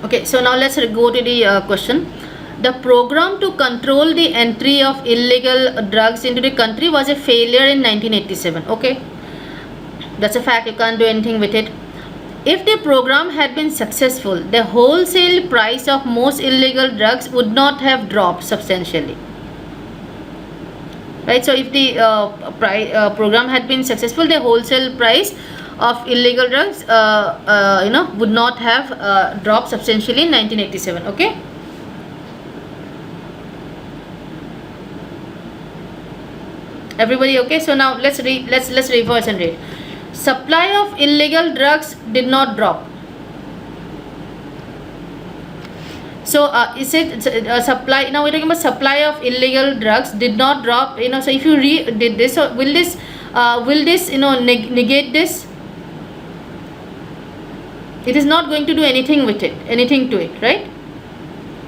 Okay, so now let's go to the question. The program to control the entry of illegal drugs into the country was a failure in 1987. Okay, that's a fact, you can't do anything with it. If the program had been successful, the wholesale price of most illegal drugs would not have dropped substantially. Right? So if the program had been successful, the wholesale price of illegal drugs would not have dropped substantially in 1987. Okay. Everybody okay? So now let's reverse and read. Supply of illegal drugs did not drop. So is it supply? Now we're talking about supply of illegal drugs did not drop. So if you did this, so will this negate this? It is not going to do anything with it, anything to it, right?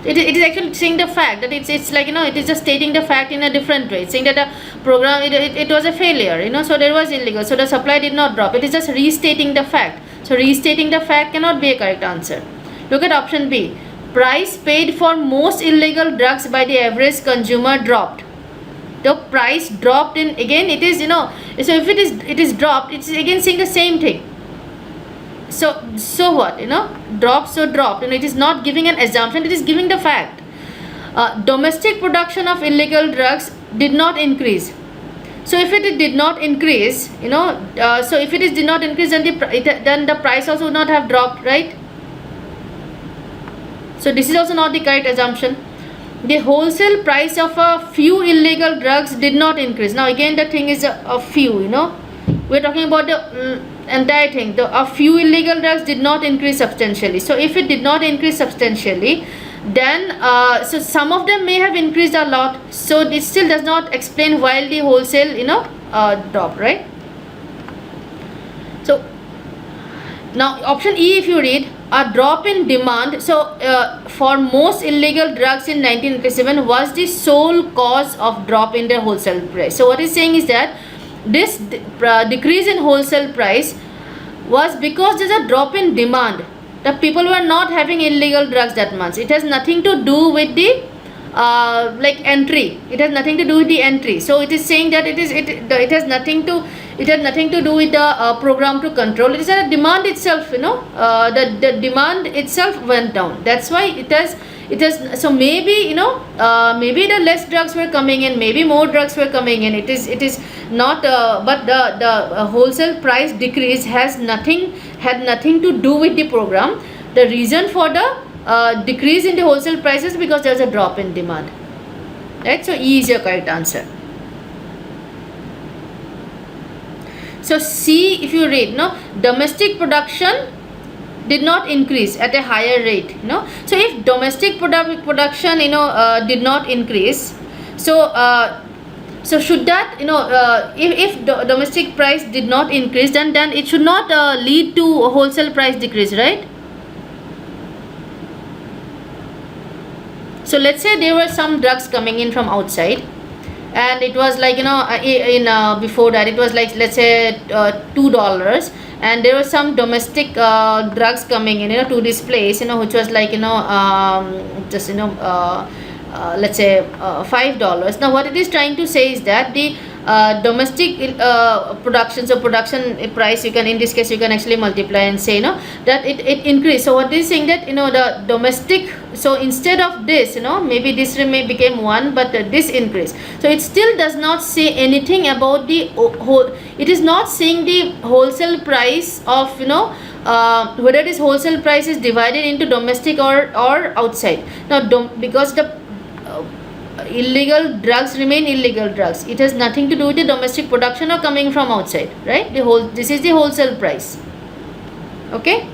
It is actually saying the fact that it's like, it is just stating the fact in a different way. It's saying that the program, it was a failure, so there was illegal, so the supply did not drop. It is just restating the fact. So restating the fact cannot be a correct answer. Look at option B. Price paid for most illegal drugs by the average consumer dropped. The price dropped in, again it is, so if it is dropped, it's again saying the same thing. So what, dropped, it is not giving an assumption, it is giving the fact. Domestic production of illegal drugs did not increase. So if it did not increase, so if it did not increase, then the price also would not have dropped, right? So this is also not the correct assumption. The wholesale price of a few illegal drugs did not increase. Now again the thing is a few, we're talking about the entire thing. A few illegal drugs did not increase substantially. So if it did not increase substantially, then so some of them may have increased a lot. So this still does not explain why the wholesale dropped, right? So now option E, if you read, a drop in demand, so for most illegal drugs in 1987 was the sole cause of drop in the wholesale price. So what it's saying is that this decrease in wholesale price was because there's a drop in demand. The people were not having illegal drugs that much. It has nothing to do with the entry. It has nothing to do with the entry. So it is saying that it has nothing to do with the program to control. It is a demand itself. The demand itself went down. That's why it has. So maybe maybe the less drugs were coming in, maybe more drugs were coming in. It is not. But the wholesale price decrease had nothing to do with the program. The reason for the decrease in the wholesale prices because there is a drop in demand, right? So E is your correct answer. So C, if you read, domestic production did not increase at a higher rate. So if domestic production did not increase, so should that if the domestic price did not increase, then it should not lead to a wholesale price decrease, right? So let's say there were some drugs coming in from outside, and it was like before that it was like, let's say $2, and there were some domestic drugs coming in to this place, which was like let's say $5. Now what it is trying to say is that the domestic production, so production price, you can, in this case you can actually multiply and say that it increased. So what is saying that the domestic, so instead of this maybe this may became 1, but this increase. So it still does not say anything about the whole. It is not saying the wholesale price of whether this wholesale price is divided into domestic or outside. Now because the illegal drugs remain illegal drugs, it has nothing to do with the domestic production or coming from outside, right? This is the wholesale price. Okay.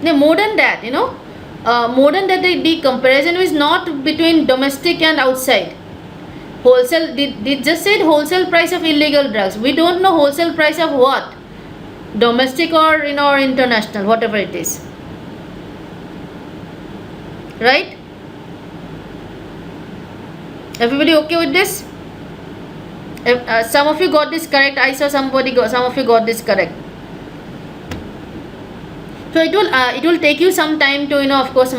Now more than that, the comparison is not between domestic and outside. Wholesale, they just said wholesale price of illegal drugs. We don't know wholesale price of what, domestic or or international, whatever it is, right? Everybody okay with this? Some of you got this correct. I saw some of you got this correct. So it will take you some time to of course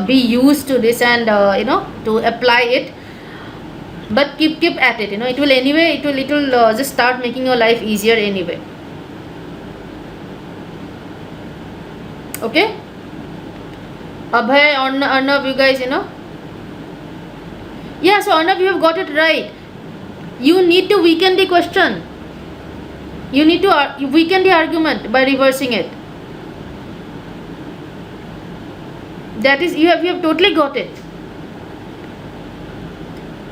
be used to this and to apply it, but keep at it. It will anyway, it will just start making your life easier anyway. Okay, Abhay, Arnav, you guys, yeah, so Arnav, you have got it right. You need to weaken the question. You need to weaken the argument by reversing it. That is, you have totally got it.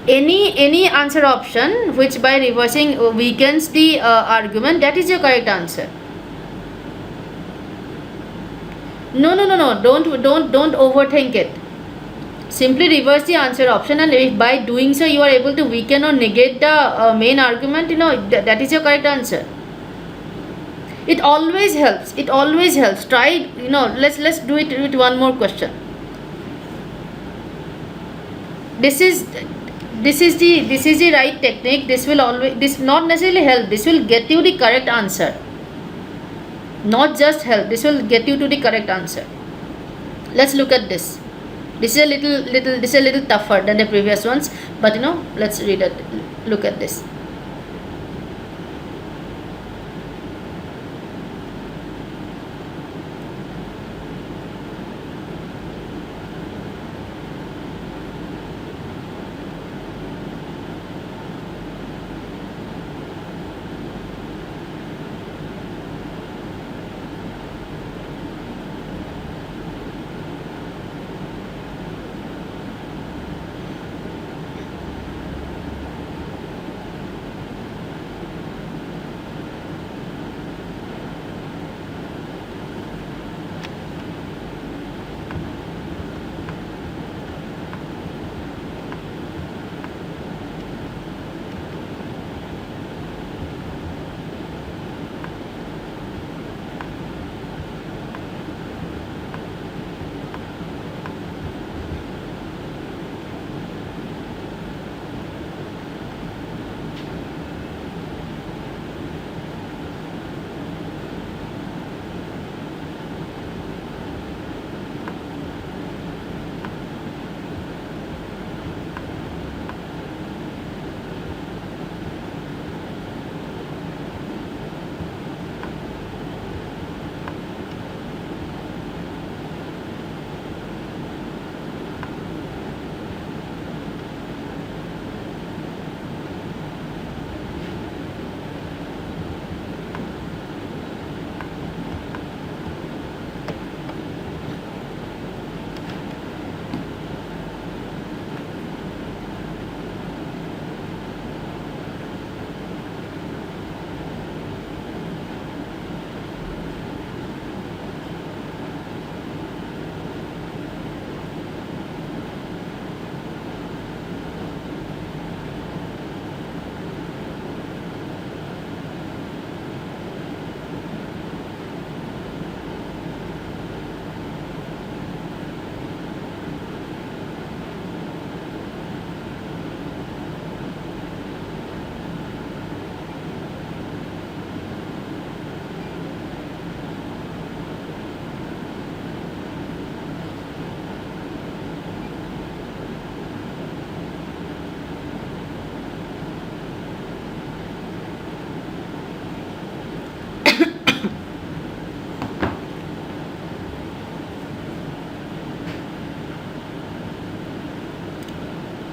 Any answer option which by reversing weakens the argument, that is your correct answer. No, don't overthink it. Simply reverse the answer option, and if by doing so you are able to weaken or negate the main argument, that is your correct answer. It always helps. It always helps. Try, let's do it with one more question. This is the right technique. This not necessarily help. This will get you the correct answer. Not just help. This will get you to the correct answer. Let's look at this. This is a little tougher than the previous ones, but let's read it. Look at this.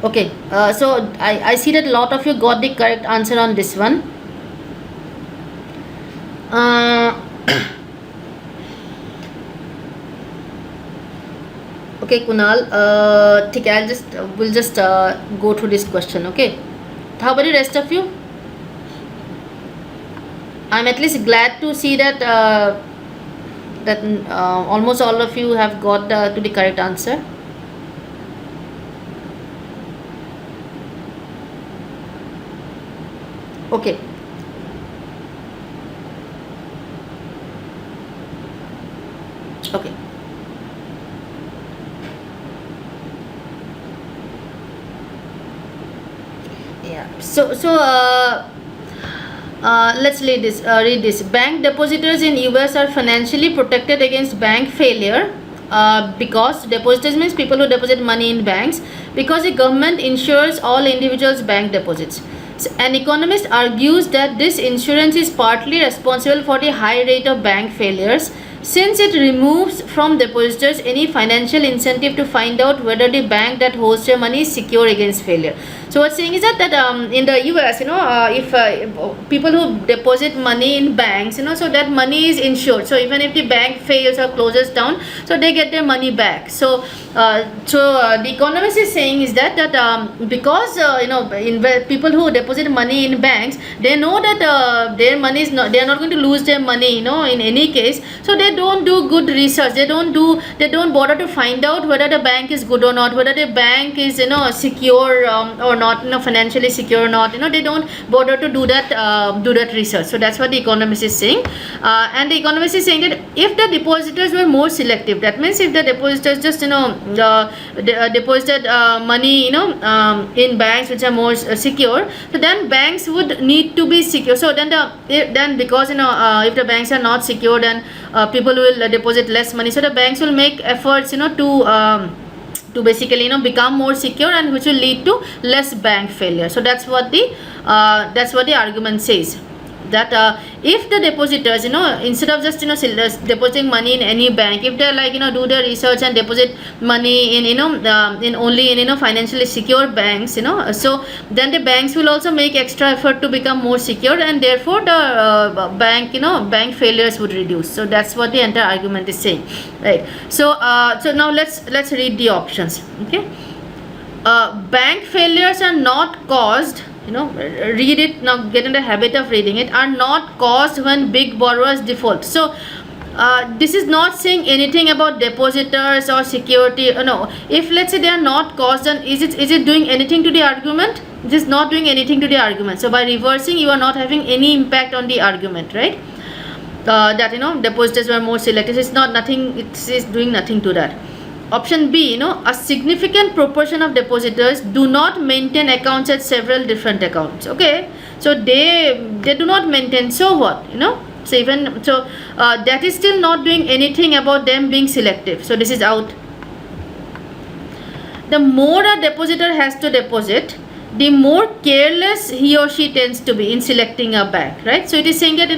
Okay, so I see that a lot of you got the correct answer on this one. Okay, Kunal, we'll just go through this question. Okay, how about the rest of you? I'm at least glad to see that almost all of you have got to the correct answer. Okay. Okay. Yeah. So let's read this. Bank depositors in US are financially protected against bank failure because depositors means people who deposit money in banks, because the government insures all individuals' bank deposits. So an economist argues that this insurance is partly responsible for the high rate of bank failures. since it removes from depositors any financial incentive to find out whether the bank that holds their money is secure against failure. So what's saying is that in the US, if people who deposit money in banks, so that money is insured. So even if the bank fails or closes down, so they get their money back. So the economist is saying is that because people who deposit money in banks, they know that their money is not, they are not going to lose their money, in any case. So they don't do good research. They don't bother to find out whether the bank is good or not, whether the bank is secure or not, financially secure or not. They don't bother to do that research. So that's what the economist is saying. And the economist is saying that if the depositors were more selective, that means if the depositors just deposited money in banks which are more secure, so then banks would need to be secure. So then because if the banks are not secure, then people will deposit less money. So the banks will make efforts to basically become more secure, and which will lead to less bank failure. So that's what the argument says, that if the depositors instead of just depositing money in any bank, if they do their research and deposit money in only in financially secure banks, so then the banks will also make extra effort to become more secure, and therefore the bank failures would reduce. So that's what the entire argument is saying, right? So now let's read the options. Okay, bank failures are not caused, read it now, get in the habit of reading it, are not caused when big borrowers default. So this is not saying anything about depositors or security. No, if let's say they are not caused, then is it doing anything to the argument? It is not doing anything to the argument. So by reversing, you are not having any impact on the argument, right? That depositors were more selective. It's not nothing. It is doing nothing to that. Option B, a significant proportion of depositors do not maintain accounts at several different accounts. Okay, so they do not maintain. So what? So even so, that is still not doing anything about them being selective. So this is out. The more a depositor has to deposit, the more careless he or she tends to be in selecting a bank, right? So it is saying that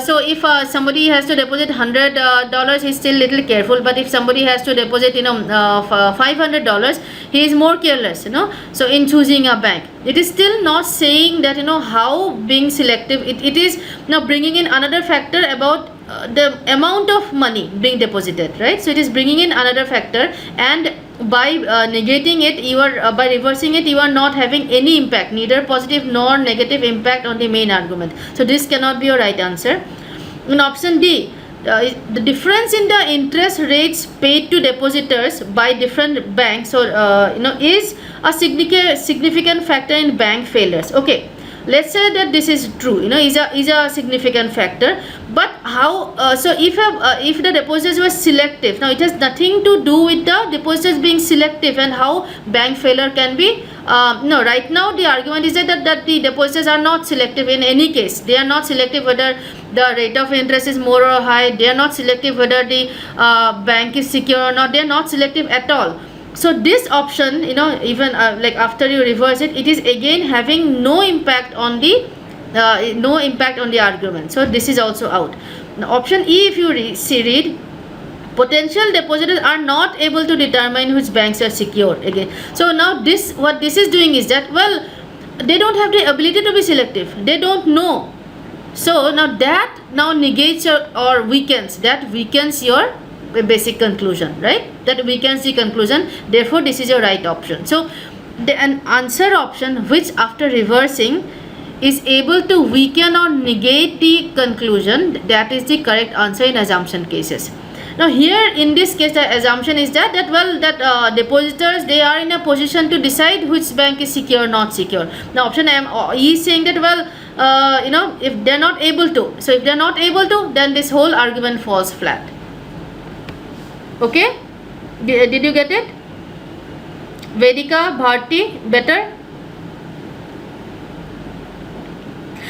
so if somebody has to deposit $100, he's still little careful. But if somebody has to deposit $500, he is more careless. So in choosing a bank, it is still not saying that how being selective. It is now bringing in another factor about the amount of money being deposited, right? So it is bringing in another factor, and by negating it, you are by reversing it, you are not having any impact, neither positive nor negative impact on the main argument. So this cannot be your right answer. In option D, the difference in the interest rates paid to depositors by different banks, or is a significant factor in bank failures. Okay, let's say that this is true, is a significant factor. But how so if the depositors were selective, now it has nothing to do with the depositors being selective and how bank failure can be. No, right now the argument is that the depositors are not selective in any case. They are not selective whether the rate of interest is more or high. They are not selective whether the bank is secure or not. They are not selective at all. So this option, even after you reverse it, it is again having no impact on the argument. So this is also out. Now option E, if you read, potential depositors are not able to determine which banks are secure again. So now what this is doing is that, well, they don't have the ability to be selective. They don't know. So now that negates or weakens your basic conclusion, right? That weakens the conclusion. Therefore this is your right option. So an answer option which after reversing is able to weaken or negate the conclusion, that is the correct answer in assumption cases. Now here in this case, the assumption is that depositors, they are in a position to decide which bank is secure or not secure. Now option E is saying that, well, if they are not able to, so if they are not able to, then this whole argument falls flat. Okay, did you get it? Vedika, Bharti, better?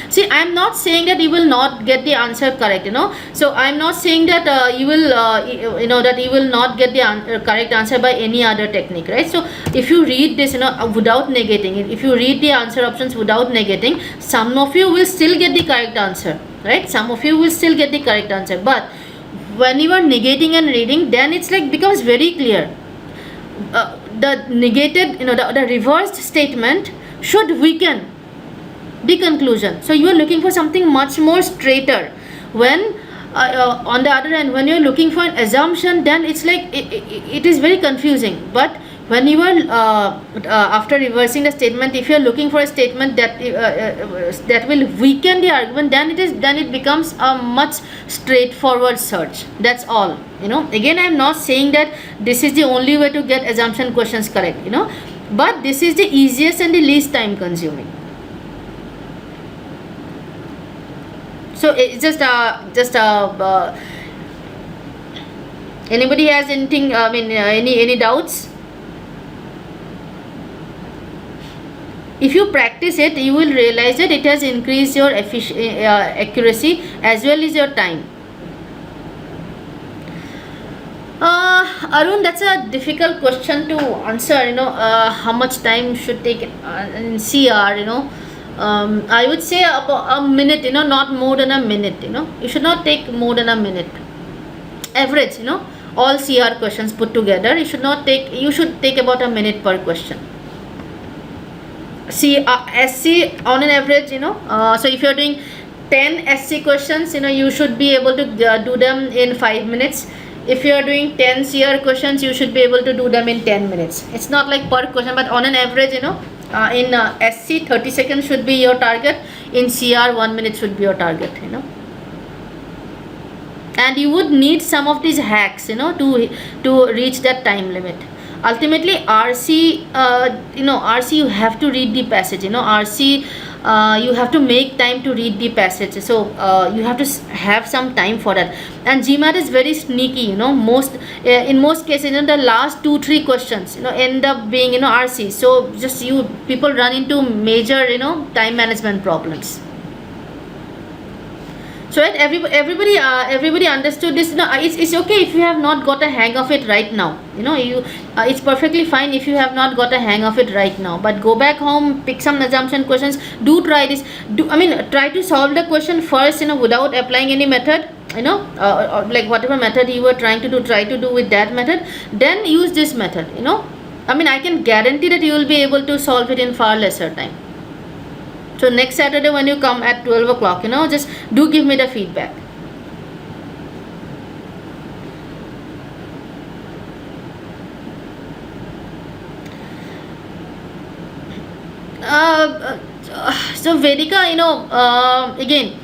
See, I am not saying that you will not get the answer correct, So I am not saying that you will, that you will not get the correct answer by any other technique, right? So if you read this, without negating it, if you read the answer options without negating, some of you will still get the correct answer, right? Some of you will still get the correct answer. But when you are negating and reading, then it's like becomes very clear. The negated, the reversed statement should weaken the conclusion. So you are looking for something much more straighter. When on the other hand, when you are looking for an assumption, then it's like it is very confusing. But when you are after reversing the statement, if you are looking for a statement that will weaken the argument, then it becomes a much straightforward search. That's all. Again, I am not saying that this is the only way to get assumption questions correct. But this is the easiest and the least time consuming. So it's just anybody has anything? Any doubts? If you practice it, you will realize that it has increased your accuracy as well as your time. Arun, that's a difficult question to answer. How much time should take in CR? I would say a minute, not more than a minute. You should not take more than a minute. Average, all CR questions put together, you should take about a minute per question. SC on an average, so if you're doing 10 SC questions, you should be able to do them in 5 minutes. If you are doing 10 CR questions, you should be able to do them in 10 minutes. It's not like per question, but on an average, in SC 30 seconds should be your target. In CR 1 minute should be your target. And you would need some of these hacks, to reach that time limit. Ultimately, RC, RC you have to read the passage. RC, you have to make time to read the passage. So you have to have some time for that. And GMAT is very sneaky. In most cases, the last 2-3 questions, end up being RC. So just people run into major time management problems. So right, everybody understood this. It's okay if you have not got a hang of it right now. It's perfectly fine if you have not got a hang of it right now. But go back home, pick some assumption questions. Do try this. Try to solve the question first. Without applying any method. Or like whatever method you were trying to do, try to do with that method. Then use this method. I can guarantee that you will be able to solve it in far lesser time. So next Saturday when you come at 12 o'clock, just do give me the feedback. So Vedika, again,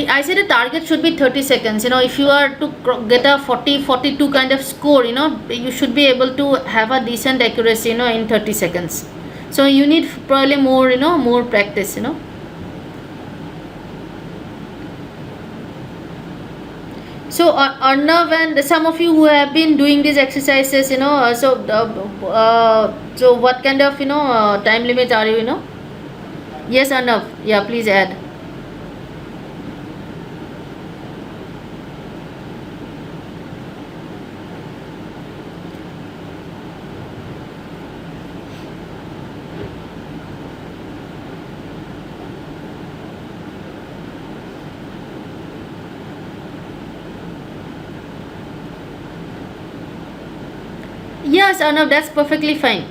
I said the target should be 30 seconds. If you are to get a 40-42 kind of score, you should be able to have a decent accuracy, in 30 seconds. So you need probably more, more practice, So Arnav and some of you who have been doing these exercises, so what kind of, time limits are you, Yes, Arnav. Yeah, please add. Yes, Arnav, that's perfectly fine.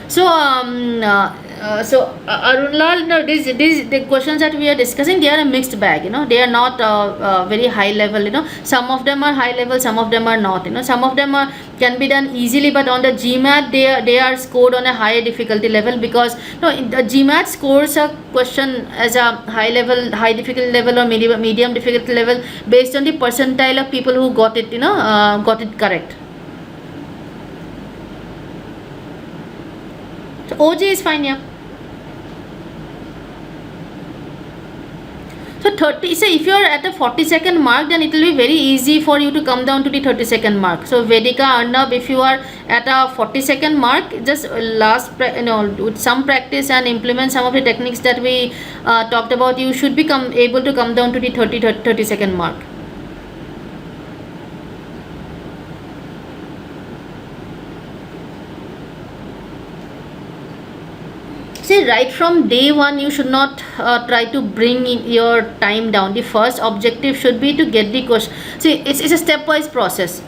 So Arunlal, these the questions that we are discussing, they are a mixed bag. They are not very high level. Some of them are high level, some of them are not. Some of them can be done easily, but on the GMAT they are scored on a higher difficulty level, because the GMAT scores a question as a high level, high difficulty level, or medium difficulty level based on the percentile of people who got it, got it correct. So OJ is fine, yeah. So 30. So if you are at the 40-second mark, then it will be very easy for you to come down to the 30-second mark. So Vedika, Arnab, if you are at a 40-second mark, just with some practice and implement some of the techniques that we talked about, you should be able to come down to the 30-second mark. See, right from day one, you should not try to bring your time down. The first objective should be to get the question. See, it's a stepwise process.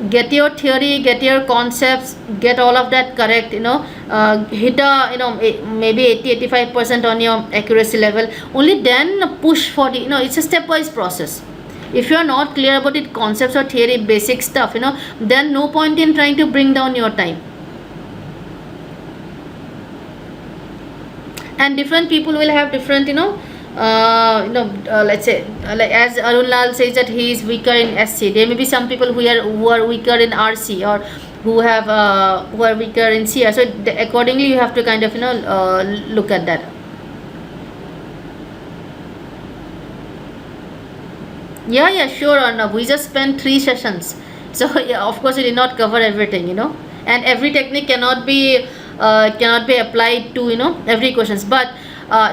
Get your theory, get your concepts, get all of that correct. Hit a maybe 80-85% on your accuracy level. Only then push for the it's a stepwise process. If you are not clear about it, concepts or theory, basic stuff, then no point in trying to bring down your time. And different people will have different let's say like as Arun Lal says that he is weaker in SC, there may be some people who are weaker in RC, or who are weaker in CR. So accordingly you have to kind of look at that. Yeah, sure, Arnav. We just spent 3 sessions, so yeah, of course we did not cover everything, and every technique cannot be applied to every questions. But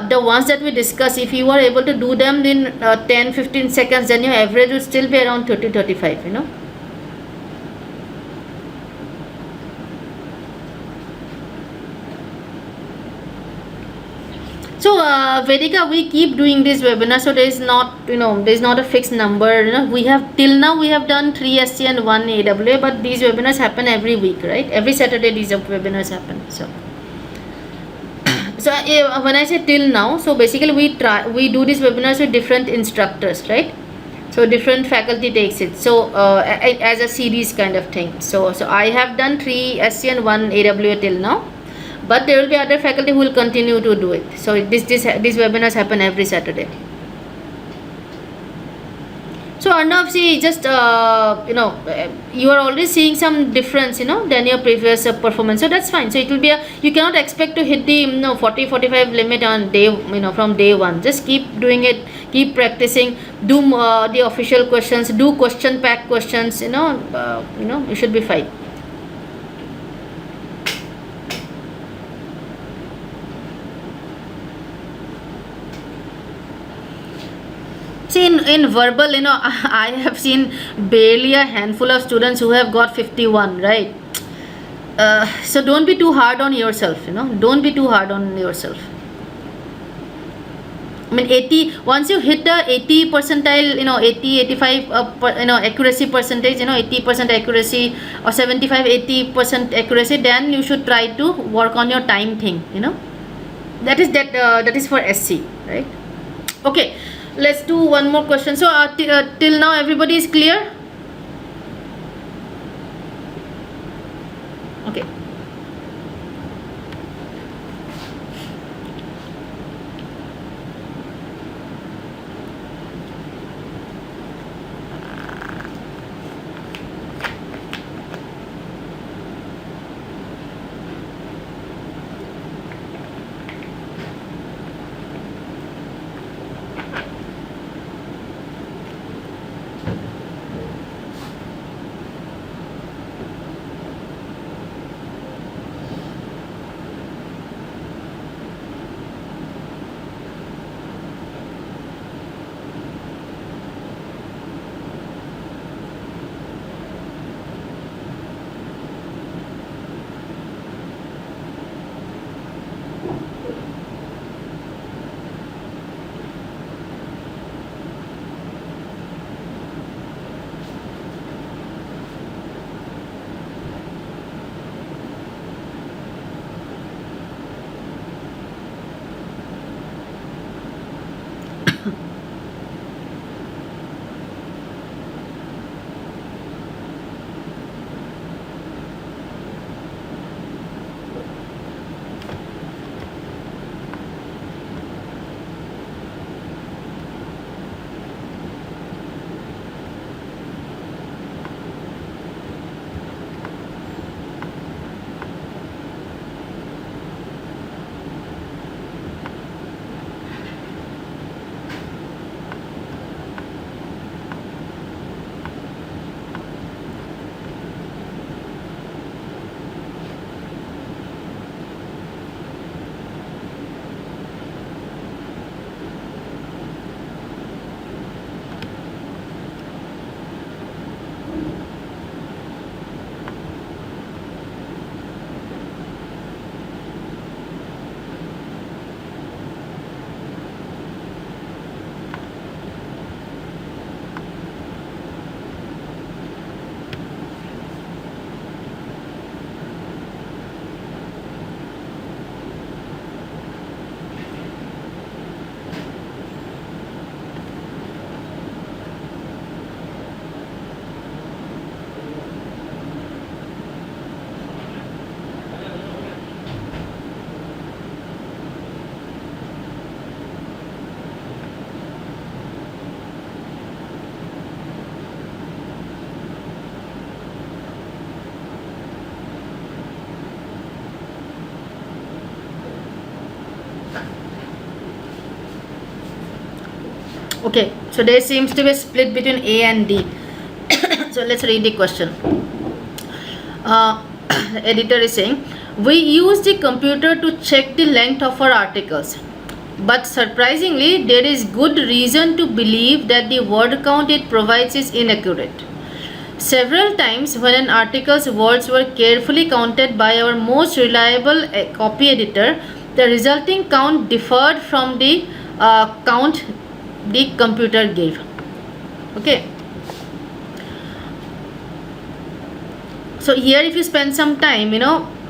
the ones that we discuss, if you are able to do them in 10-15 seconds, then your average would still be around 30-35. So Vedika, we keep doing this webinar, so there is not a fixed number. We have till now we have done 3 SC and 1 AWA, but these webinars happen every week, right? Every Saturday these webinars happen. So when I say till now, so basically we do these webinars with different instructors, right? So different faculty takes it, so as a series kind of thing. So I have done 3 SC and 1 AWA till now, but there will be other faculty who will continue to do it. So these webinars happen every Saturday. So Arnav, see, just you are already seeing some difference than your previous performance, so that's fine. So it will be you cannot expect to hit the 40-45 limit on day from day one. Just keep doing it, keep practicing, do the official questions, do question pack questions, you should be fine. See, in verbal, I have seen barely a handful of students who have got 51, right? So don't be too hard on yourself, don't be too hard on yourself. I mean, 80, once you hit the 80 percentile, 80-85 accuracy percentage, 80% accuracy or 75-80% accuracy, then you should try to work on your time thing, that is for SC, right? Okay, let's do one more question. So till now everybody is clear? Okay. Okay, so there seems to be a split between A and D. So let's read the question. Editor is saying, we use the computer to check the length of our articles, but surprisingly there is good reason to believe that the word count it provides is inaccurate. Several times when an article's words were carefully counted by our most reliable copy editor, the resulting count differed from the count the computer gave. Okay. So here if you spend some time,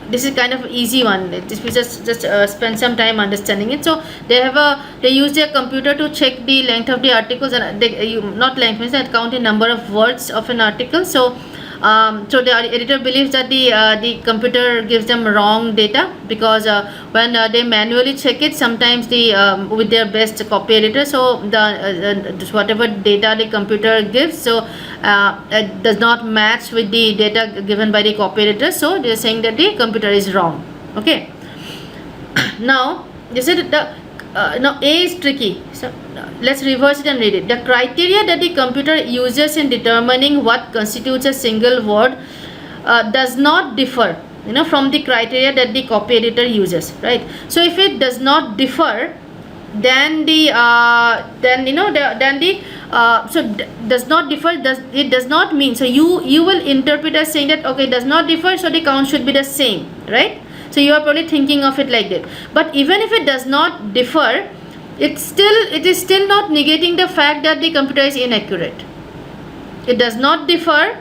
this is kind of easy one. If you just spend some time understanding it. So they use their computer to check the length of the articles, and not length means that count the number of words of an article. So so the editor believes that the computer gives them wrong data, because when they manually check it, sometimes with their best copy editor, so whatever data the computer gives, so it does not match with the data given by the copy editor, so they are saying that the computer is wrong. Okay. Now they said now A is tricky, so let's reverse it and read it. The criteria that the computer uses in determining what constitutes a single word does not differ from the criteria that the copy editor uses, right? So if it does not differ, then does not differ, it does not mean, so you will interpret as saying that okay, does not differ, so the count should be the same, right? So you are probably thinking of it like that. But even if it does not differ, it is still not negating the fact that the computer is inaccurate. It does not differ,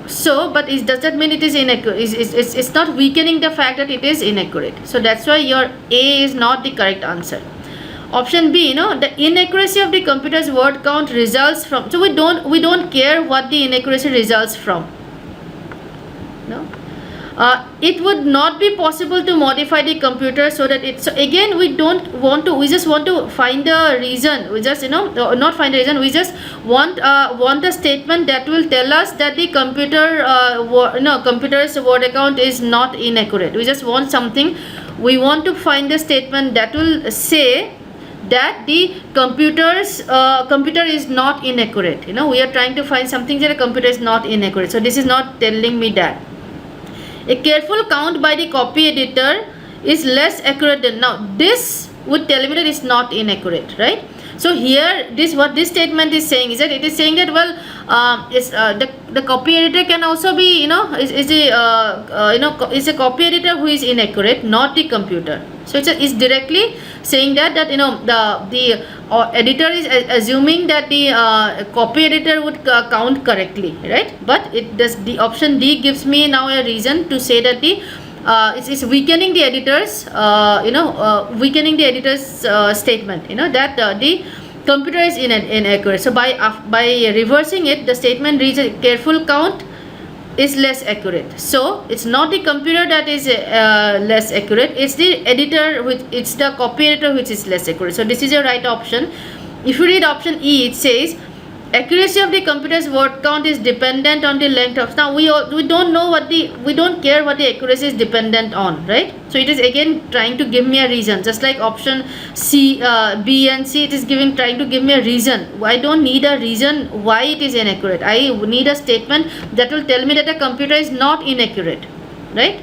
so but does that mean it is inaccurate? It's not weakening the fact that it is inaccurate. So that's why your A is not the correct answer. Option B, the inaccuracy of the computer's word count results from, so we don't care what the inaccuracy results from. It would not be possible to modify the computer so that it's, so again we just want to find the reason. We just not find the reason, we just want a statement that will tell us that the computer's word count is not inaccurate. We just want something. We want to find the statement that will say that the computer is not inaccurate. We are trying to find something that a computer is not inaccurate. So this is not telling me that. A careful count by the copy editor is less accurate than, now this would tell me that it's not inaccurate, right? So here what this statement is saying is that it is saying that, well, the copy editor can also be is a copy editor who is inaccurate, not the computer. So it's directly saying that the editor is assuming that the copy editor would count correctly, right? But the option D gives me now a reason to say that it's weakening the editor's statement, that the computer is inaccurate. So by reversing it, the statement reads a careful count is less accurate. So it's not the computer that is less accurate, it's the editor, it's the copy editor which is less accurate. So this is your right option. If you read option E, it says accuracy of the computer's word count is dependent on the length of, now we don't know we don't care what the accuracy is dependent on, right? So it is again trying to give me a reason, just like option C, B and C, it is trying to give me a reason. I don't need a reason why it is inaccurate. I need a statement that will tell me that a computer is not inaccurate, right?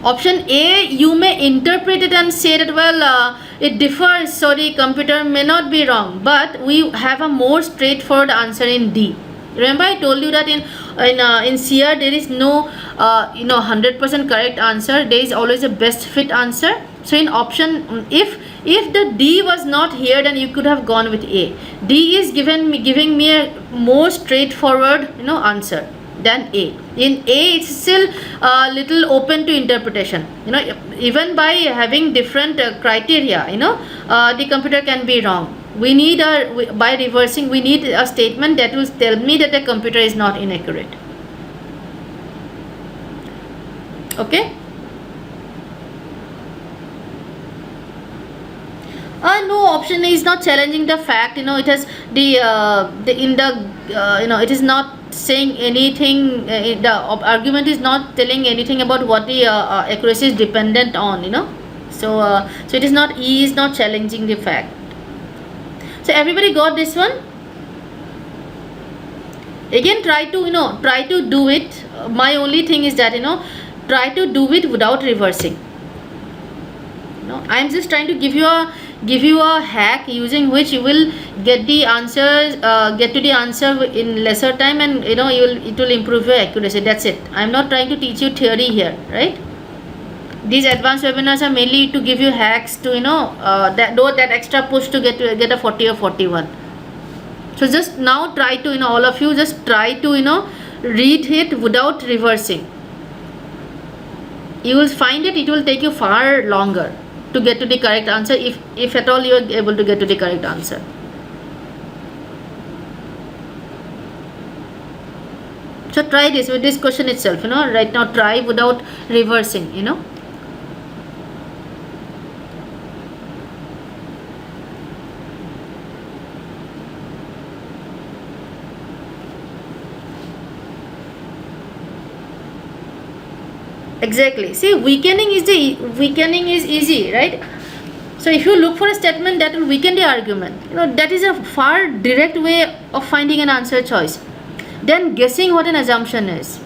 Option A, you may interpret it and say that, well, it differs, so the computer may not be wrong, but we have a more straightforward answer in D. Remember I told you that in CR there is no 100% correct answer, there is always a best fit answer. So in option, if the D was not here, then you could have gone with A. D is giving me a more straightforward answer than A. In A, it's still a little open to interpretation. Even by having different criteria, the computer can be wrong. We need by reversing, we need a statement that will tell me that the computer is not inaccurate. Okay. No, option is not challenging the fact. It has it is not saying anything. The argument is not telling anything about what the accuracy is dependent on. So it is not, E is not challenging the fact. So everybody got this one? Again, try to do it. My only thing is that, try to do it without reversing. I'm just trying to give you a hack using which you will get the answers, get to the answer in lesser time, and it will improve your accuracy. That's it. I'm not trying to teach you theory here, right? These advanced webinars are mainly to give you hacks to that extra push to get a 40 or 41. So just now try to all of you just try to read it without reversing. You will find it will take you far longer to get to the correct answer, if at all you are able to get to the correct answer. So try this with this question itself, right now try without reversing, Exactly. See, weakening is easy, right? So if you look for a statement that will weaken the argument, that is a far direct way of finding an answer choice. Then guessing what an assumption is.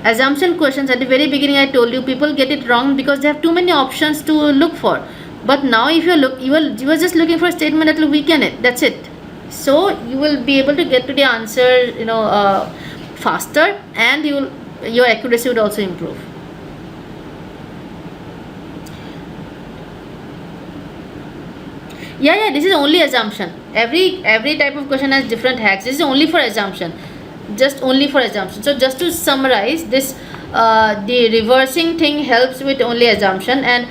Assumption questions at the very beginning, I told you, people get it wrong because they have too many options to look for. But now if you are just looking for a statement that will weaken it. That's it. So you will be able to get to the answer faster, and your accuracy would also improve. Yeah, this is only assumption. Every type of question has different hacks. This is only for assumption, just only for assumption. So just to summarize this, the reversing thing helps with only assumption, and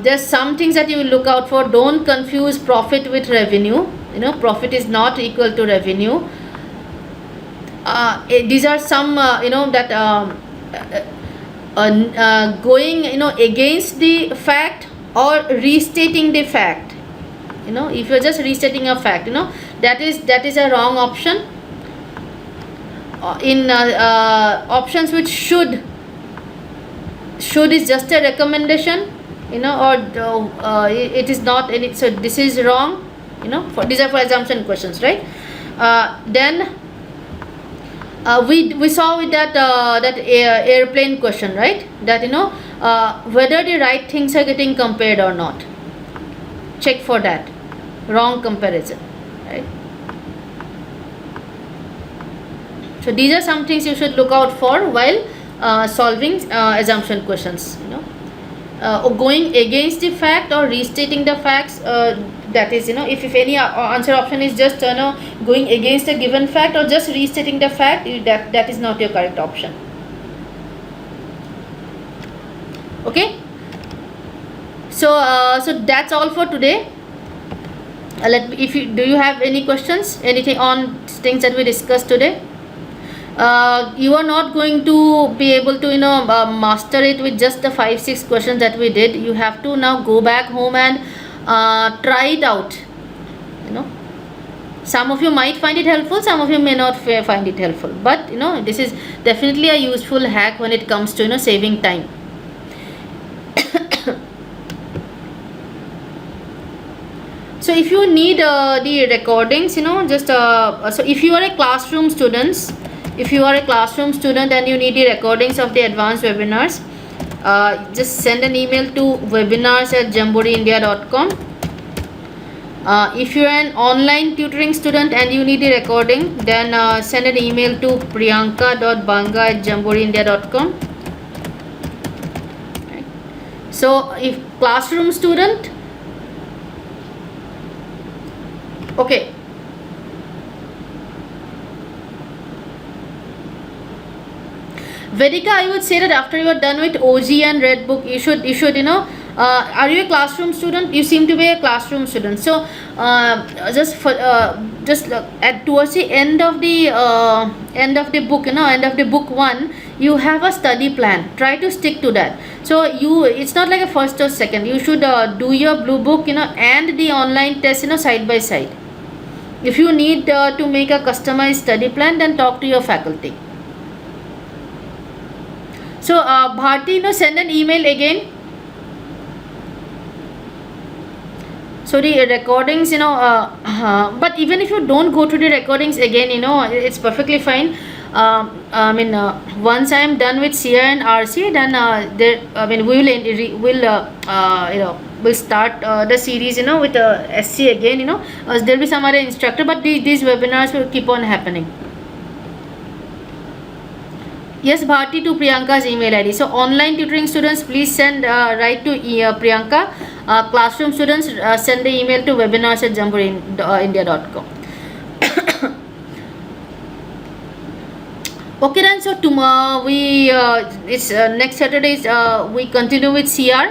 there's some things that you will look out for. Don't confuse profit with revenue. Profit is not equal to revenue. These are some going against the fact or restating the fact. If you're just restating a fact, that is a wrong option. In options which should is just a recommendation, or it is not any. So this is wrong. These are for assumption questions, right? Then we saw with that airplane question, right? That whether the right things are getting compared or not. Check for that. Wrong comparison, right? So these are some things you should look out for while solving assumption questions. Or going against the fact or restating the facts. That is, if any answer option is just going against a given fact or just restating the fact, that is not your correct option. Okay. So that's all for today. Do you have any questions, anything on things that we discussed today? You are not going to be able to master it with just the 5-6 questions that we did. You have to now go back home and try it out. Some of you might find it helpful, some of you may not find it helpful, but this is definitely a useful hack when it comes to saving time. So if you need the recordings, just so if you are a classroom student, and you need the recordings of the advanced webinars, just send an email to webinars@jamboreeindia.com. If you are an online tutoring student and you need the recording, then send an email to priyanka.banga@jamboreeindia.com. Right. So if classroom student, okay. Vedika, I would say that after you are done with OG and Red Book, you should are you a classroom student? You seem to be a classroom student. So just towards the end of the book, end of the book 1, you have a study plan. Try to stick to that. So it's not like a first or second. You should do your blue book, and the online test, side by side. If you need to make a customized study plan, then talk to your faculty. So Bharti, send an email again. So the recordings, but even if you don't go to the recordings again, it's perfectly fine. Once I am done with CR and RC, then we'll start the series, with SC again. There'll be some other instructor, but these webinars will keep on happening. Yes, Bharti, to Priyanka's email ID. So online tutoring students, please send write to Priyanka. Classroom students, send the email to webinars@jamborindia.com. Okay then. So tomorrow it's next Saturday. We continue with CR.